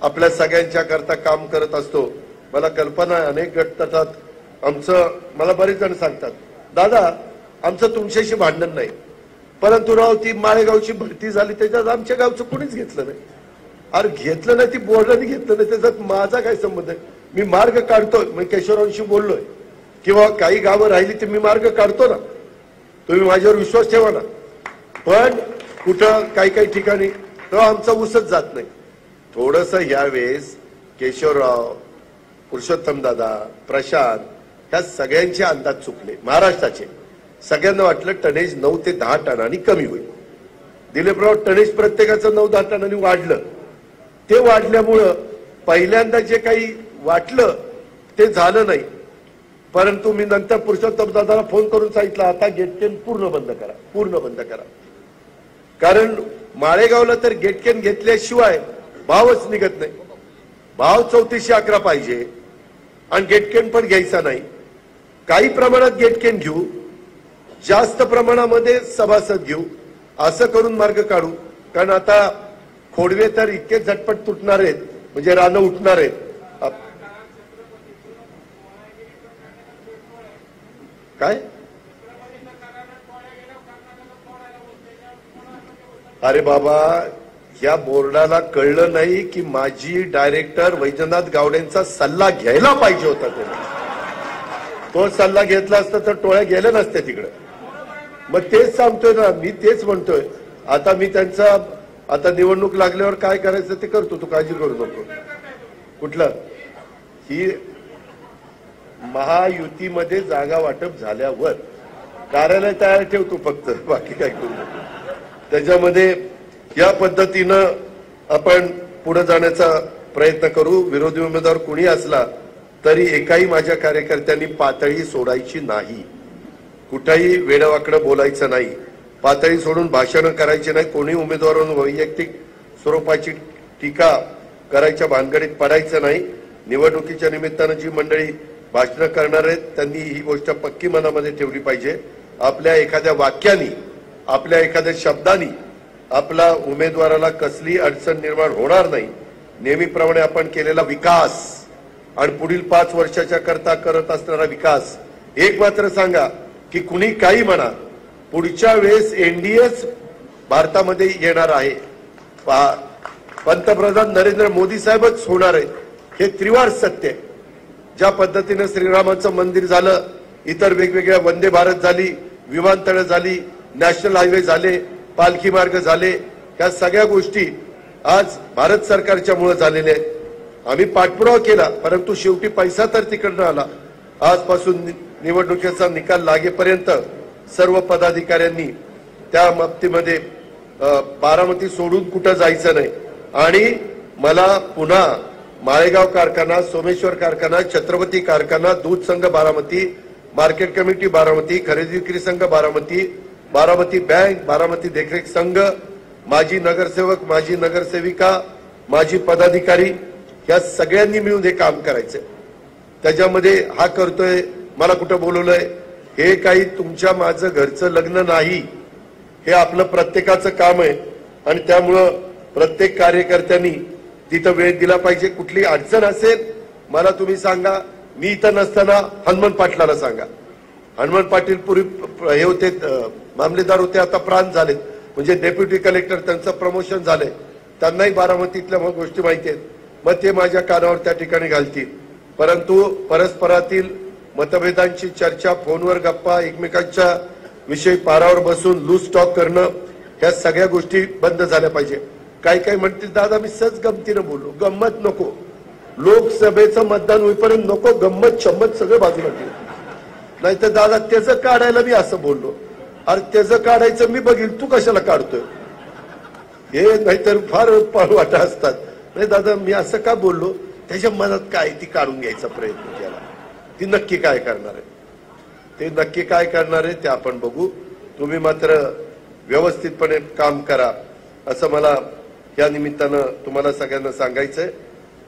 आपल्या सगळ्यांच्या करता काम करत असतो, मला कल्पना आहे अनेक गटतटात आमचं, मला बरेच जण सांगतात, दादा आमचं तुमच्याशी भांडण नाही, परंतु राव ती माळेगावची भरती झाली त्याच्यात आमच्या गावचं कोणीच घेतलं नाही. अरे घेतलं नाही, ती बोर्डाने घेतलं नाही, त्याच्यात माझा काय संबंध आहे. मी मार्ग काढतोय, मी केशवरावांशी बोललोय किंवा काही गावं राहिली तर मी मार्ग काढतो ना, तुम्ही माझ्यावर विश्वास ठेवा ना. पण कुठं काही ठिकाणी तर आमचा उसच जात नाही. थोडस यावेळेस केशवराव, पुरुषोत्तम दादा, प्रशांत ह्या सगळ्यांचे अंदाज चुकले. महाराष्ट्राचे सगळ्यांना वाटलं टनेज 9 ते 10 टनांनी कमी होईल. दिलीपराव टनेज प्रत्येकाचं 9-10 टनांनी वाढलं. ते वाढल्यामुळं पहिल्यांदा जे काही वाटलं ते झालं नाही. परंतु मी नंतर पुरुषोत्तम दादाला फोन करून सांगितलं, आता गेटकेन पूर्ण बंद करा, पूर्ण बंद करा. कारण माळेगावला तर गेटकेन घेतल्याशिवाय भावच निघत नाही. भाव 3411 पाहिजे आणि गेटकेन पण घ्यायचा नाही. काही प्रमाणात गेटकेन घेऊ, जास्त प्रमाणामध्ये सभासद घेऊ, असं करून मार्ग काढू. कारण आता खोडवे तर इतके झटपट तुटणार आहेत, म्हणजे रानं उठणार आहेत. काय अरे बाबा, या बोर्डाला कळलं नाही की माजी डायरेक्टर वैजनाथ गावडेंचा सल्ला घ्यायला पाहिजे होता. तो सल्ला घेतला असता तर टोळ्या गेल्या नसत्या तिकडे. मग तेच सांगतोय ना, मी तेच म्हणतोय. आता मी त्यांचा आता निवडणूक लागल्यावर काय करायचं ते करतो, तू काळजी करू नको. कुठलं ही महायुतीमध्ये जागा वाटप झाल्यावर कार्यालय तयार ठेवतो फक्त, बाकी काय करू नको. त्याच्यामध्ये या पद्धतीनं आपण पुढे जाण्याचा प्रयत्न करू. विरोधी उमेदवार कुणी असला तरी एकाही माझ्या कार्यकर्त्यांनी पातळी सोडायची नाही, कुठेही वेडवाकडं बोलायचं नाही, पातळी सोडून भाषण करायची नाही, कोणी उमेदवारांवर वैयक्तिक स्वरूपाची टीका करायच्या भानगडीत पडायचं नाही. निवडणुकीच्या निमित्तानं जी मंडळी भाषण करणार आहेत त्यांनी ही गोष्ट पक्की मनामध्ये ठेवली पाहिजे. आपल्या एखाद्या वाक्यानी, आपल्या एखाद्या शब्दानी आपला उमेदवाराला कसली अडचण निर्माण होणार नाही. नेहमीप्रमाणे आपण केलेला विकास आणि पुढील 5 वर्षाच्या करता करत असणारा विकास. एक मात्र सांगा की कुणी काही म्हणा, पुढच्या वेळेस एनडीएच भारतामध्ये येणार आहे. पंतप्रधान नरेंद्र मोदी साहेबच होणार आहेत, हे त्रिवार सत्य आहे. ज्या पद्धतीने श्रीरामाचं मंदिर झालं, इतर वेगवेगळ्या वंदे भारत झाली, विमानतळ झाली, नॅशनल हायवे झाले, पालखी मार्ग झाले, या सगळ्या गोष्टी आज भारत सरकारच्या मुळे झालेल्या आहेत. आम्ही पाठपुरावा केला, परंतु शेवटी पैसा तर तिकडनं आला. आजपासून निवडणुकीचा निकाल लागेपर्यंत सर्व पदाधिकाऱ्यांनी त्या बाबतीमध्ये बारामती सोडून कुठं जायचं नाही. आणि मला पुन्हा माळेगाव कारखाना, सोमेश्वर कारखाना, छत्रपती कारखाना, दूध संघ बारामती, मार्केट कमिटी बारामती, खरेदी विक्री संघ बारामती, बारामती बँक, बारामती देखरेख संघ, माजी नगरसेवक, माजी नगरसेविका, माजी पदाधिकारी, या सगळ्यांनी मिळून हे काम करायचंय. त्याच्यामध्ये हा करतोय, मला कुठं बोलवलंय, हे काही तुमच्या माझं घरचं लग्न नाही, हे आपलं प्रत्येकाचं काम आहे आणि त्यामुळं प्रत्येक कार्यकर्त्यांनी तिथं वेळ दिला पाहिजे. कुठली अडचण असेल मला तुम्ही सांगा. मी इथं नसताना हनुमंत पाटलाला सांगा. हनुमंत पाटील पूर्वी हे होते, मामलेदार होते, आता प्रांत झालेत, म्हणजे डेप्युटी कलेक्टर, त्यांचं प्रमोशन झालंय. त्यांनाही बारामतीतल्या मग गोष्टी माहिती आहेत. मग ते माझ्या कानावर त्या ठिकाणी घालतील. परंतु परस्परातील मतभेदांची चर्चा, फोनवर गप्पा, एकमेकांच्या विषयी पारावर बसून लूज टॉक करणं, ह्या सगळ्या गोष्टी बंद झाल्या पाहिजे. काही म्हणतील दादा मी सहज गमतीनं बोललो. गंमत नको. लोकसभेचं मतदान होईपर्यंत नको गंमत शंमत सगळं बाजूला ठेव. नाहीतर दादा त्याचं काढायला मी असं बोललो. अरे त्याचं काढायचं मी बघील, तू कशाला काढतोय हे. नाहीतर फार पळवाटा असतात. नाही दादा मी असं का बोललो, त्याच्या मनात काय ती काढून घ्यायचा प्रयत्न केला. ती नक्की काय करणार आहे, ते नक्की काय करणार आहे ते आपण बघू. तुम्ही मात्र व्यवस्थितपणे काम करा असं मला या निमित्तानं तुम्हाला सगळ्यांना सांगायचंय.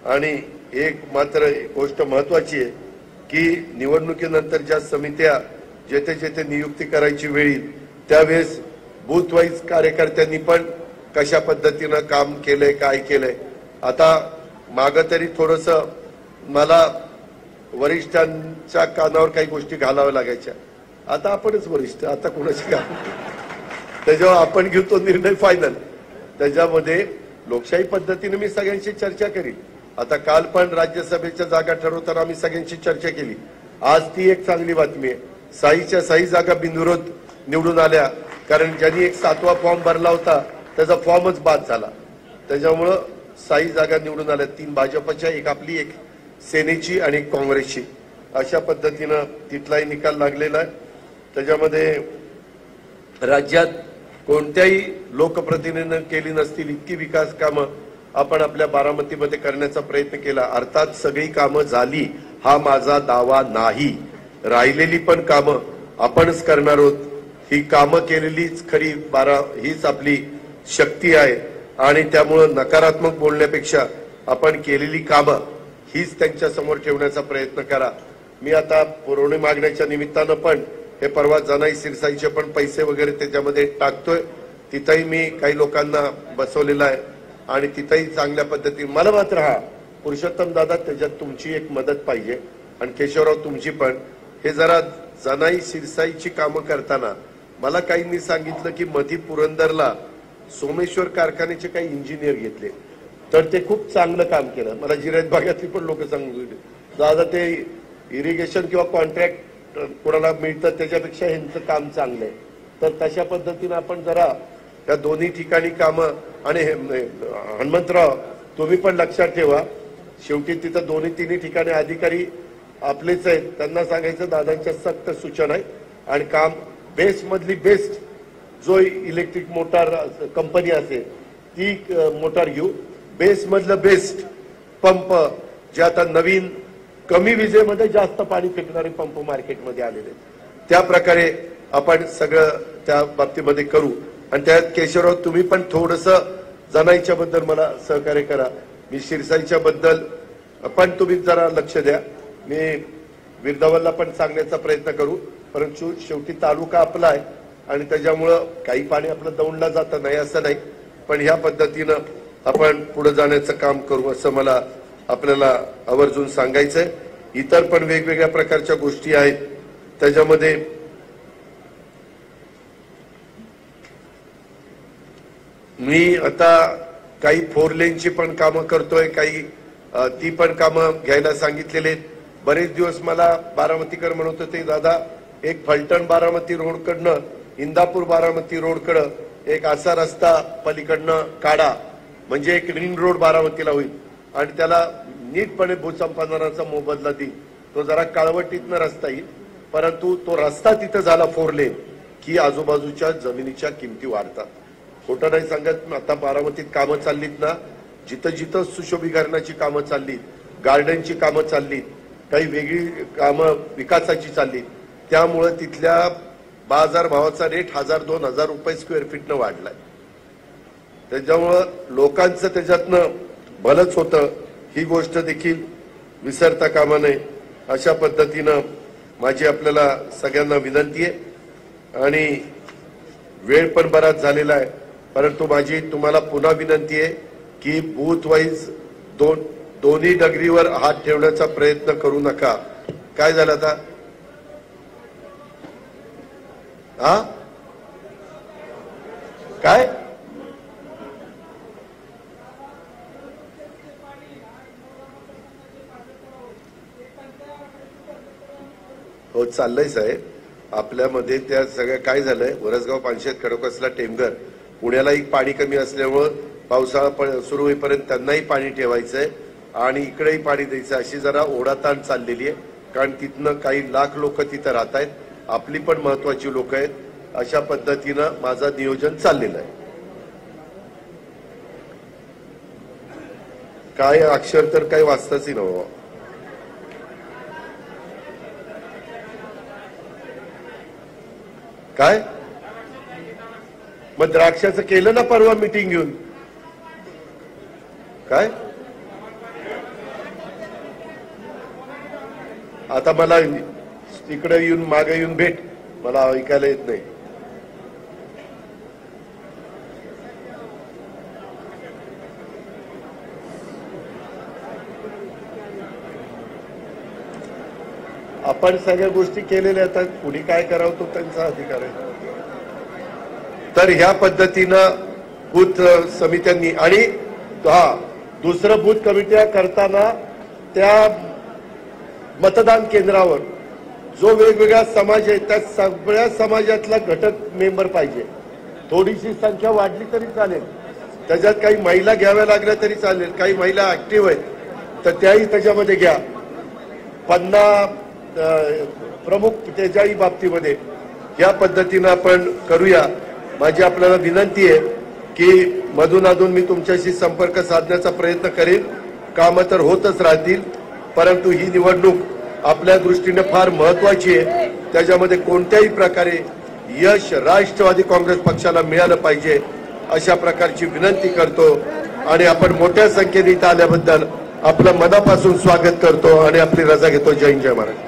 आणि एक मात्र गोष्ट महत्वाची आहे की निवडणुकीनंतर ज्या समित्या जेथे जेथे नियुक्ती करायची वेळ येईल त्यावेळेस बूथ वाईज कार्यकर्त्यांनी पण कशा पद्धतीनं काम केलंय, काय केलंय. आता मागं तरी थोडस मला वरिष्ठांच्या कानावर काही गोष्टी घालाव्या लागायच्या. आता आपणच वरिष्ठ, आता कोणाची काम, त्याच्यावर आपण घेतो निर्णय फायनल. त्याच्यामध्ये लोकशाही पद्धतीने मी सगळ्यांशी चर्चा करीन. आता काल पण राज्यसभेच्या जागा ठरवताना आम्ही सगळ्यांशी चर्चा केली. आज ती एक चांगली बातमी आहे. साईच्या साई जागा बिनविरोध निवडून आल्या, कारण ज्यांनी एक 7वा फॉर्म भरला होता त्याचा फॉर्मच बाद झाला. त्याच्यामुळं 6 जागा निवडून आल्या. 3 भाजपच्या, एक आपली, एक सेनेची आणि एक काँग्रेसची. अशा पद्धतीनं तिथलाही निकाल लागलेला आहे. त्याच्यामध्ये राज्यात कोणत्याही लोकप्रतिनिधीनं केली नसतील इतकी विकास कामं आपण आपल्या बारामतीमध्ये करण्याचा प्रयत्न केला. अर्थात सगळी कामं झाली हा माझा दावा नाही. राहिलेली पण कामं आपणच करणार आहोत. ही कामं केलेलीच खरी हीच आपली शक्ती आहे. आणि त्यामुळं नकारात्मक बोलण्यापेक्षा आपण केलेली कामं हीच त्यांच्या समोर ठेवण्याचा प्रयत्न करा. मी आता पुरवणी मागण्याच्या निमित्तानं पण हे परवा जनाई सिरसाईचे पण पैसे वगैरे त्याच्यामध्ये टाकतोय. तिथंही मी काही लोकांना बसवलेलं आहे आणि तिथंही चांगल्या पद्धतीने. मला मात्र हा पुरुषोत्तम दादा त्याच्यात तुमची एक मदत पाहिजे आणि केशवराव तुमची पण. हे जरा जनाई सिरसाईची कामं करताना मला काहींनी सांगितलं की मधी पुरंदरला सोमेश्वर कारखान्याचे काही इंजिनियर घेतले तर ते खूप चांगलं काम केलं. मला जिरायत भागातली पण लोक सांगू दादा ते इरिगेशन किंवा कॉन्ट्रॅक्ट कोणाला मिळतं त्याच्यापेक्षा ह्यांचं काम चांगलं आहे. तर तशा पद्धतीनं आपण जरा त्या दोन्ही ठिकाणी कामं. आणि हनुमंतराव तुम्ही पण लक्षात ठेवा, शेवटी तिथं दोन्ही तिन्ही ठिकाणी अधिकारी आपलेच आहेत. त्यांना सांगायचं दादांच्या सक्त सूचना आहे आणि काम बेस्ट मधली बेस्ट जो इलेक्ट्रिक मोटार कंपनी असेल ती मोटार घेऊ. बेस्ट मधलं बेस्ट पंप जे आता नवीन कमी विजेमध्ये जास्त पाणी फेकणारे पंप मार्केटमध्ये आलेले त्या प्रकारे आपण सगळं त्या बाबतीमध्ये करू. आणि त्यात केशवराव तुम्ही पण थोडस जनाईच्या बद्दल मला सहकार्य करा. मी शिरसाईच्या बद्दल पण तुम्ही जरा लक्ष द्या. मी विरदावलला पण सांगण्याचा प्रयत्न करू. परंतु शेवटी तालुका आपला आहे आणि त्याच्यामुळं काही पाणी आपलं दौंडला जातं नाही असं नाही. पण ह्या पद्धतीनं आपण पुढे जाण्याचं काम करू असं मला आपल्याला आवर्जून सांगायचंय. इतर पण वेगवेगळ्या प्रकारच्या गोष्टी आहेत. त्याच्यामध्ये मी आता काही 4 लेनची पण कामं करतोय, काही ती पण कामं घ्यायला सांगितलेले. बरेच दिवस मला बारामतीकर म्हणत होते दादा एक फलटण बारामती रोडकडनं इंदापूर बारामती रोडकडं एक असा रस्ता पलीकडनं काढा म्हणजे एक रिंग रोड बारामतीला होईल आणि त्याला नीटपणे भूसंपादनाचा मोबदला देईल. तो जरा काळवटीतनं रस्ता येईल, परंतु तो रस्ता तिथं झाला 4 लेन की आजूबाजूच्या जमिनीच्या किमती वाढतात. खोटं नाही सांगत. आता बारामतीत कामं चाललीत ना, जिथं जिथं सुशोभीकरणाची कामं चाललीत, गार्डनची कामं चाललीत, काही वेगळी कामं विकासाची चाललीत, त्यामुळे तिथल्या बाजार भावाचा रेट 1000-2000 रुपये स्क्वेअर फीटनं वाढलाय. त्याच्यामुळं लोकांचं त्याच्यातनं भलंच होतं. ही गोष्ट देखील विसरता कामा नये. अशा पद्धतीनं माझी आपल्याला सगळ्यांना विनंती आहे आणि वेळ पण बराच झालेला आहे, परंतु माझी तुम्हाला पुन्हा विनंती आहे की बूथ वाईज दोन्ही डगरीवर हात ठेवण्याचा प्रयत्न करू नका. काय झालं आता? हा काय हो चाललंय साहेब आपल्यामध्ये. त्या सगळ्या काय झालंय, वरसगाव, पानशेत, खडकवासला, टेमघर, पुण्यालाही पाणी कमी असल्यामुळे पावसाळा सुरू होईपर्यंत त्यांनाही पाणी ठेवायचंय आणि इकडेही पाणी द्यायचं, अशी जरा ओढाताण चाललेली आहे. कारण तिथनं काही लाख लोक तिथं राहत आहेत, आपली पण महत्वाची लोक आहेत. अशा पद्धतीनं माझं नियोजन चाललेलं आहे. काय अक्षर तर काही वाचताच नव्हतं. काय मग द्राक्षाचं केलं ना परवा मीटिंग घेऊन. काय आता मला तिकडे येऊन मागे येऊन भेट, मला ऐकायला येत नाही. आपण सगळ्या गोष्टी केलेल्या आहेत, पुढे काय करावं तो त्यांचा अधिकार आहे. तर ह्या पद्धतीनं बूथ समित्यांनी आणि दुसरं बूथ कमिट्या करताना त्या मतदान केंद्रावर जो वेगवेगळा समाज आहे त्या सगळ्या समाजातला घटक मेंबर पाहिजे. थोडीशी संख्या वाढली तरी चालेल, त्याच्यात काही महिला घ्याव्या लागल्या तरी चालेल, काही महिला ऍक्टिव्ह आहेत तर त्याही त्याच्यामध्ये घ्या. 50 प्रमुख त्याच्याही बाबतीमध्ये या पद्धतीनं आपण करूया. माझी आपल्याला विनंती आहे की मधून अधून मी तुमच्याशी संपर्क साधण्याचा प्रयत्न करेन. कामं तर होतच राहतील, परंतु ही निवडणूक आपल्या दृष्टीने फार महत्वाची आहे. त्याच्यामध्ये कोणत्याही प्रकारे यश राष्ट्रवादी काँग्रेस पक्षाला मिळालं पाहिजे अशा प्रकारची विनंती करतो आणि आपण मोठ्या संख्येने इथं आल्याबद्दल आपलं मनापासून स्वागत करतो आणि आपली रजा घेतो. जय हिंद, जय महाराष्ट्र.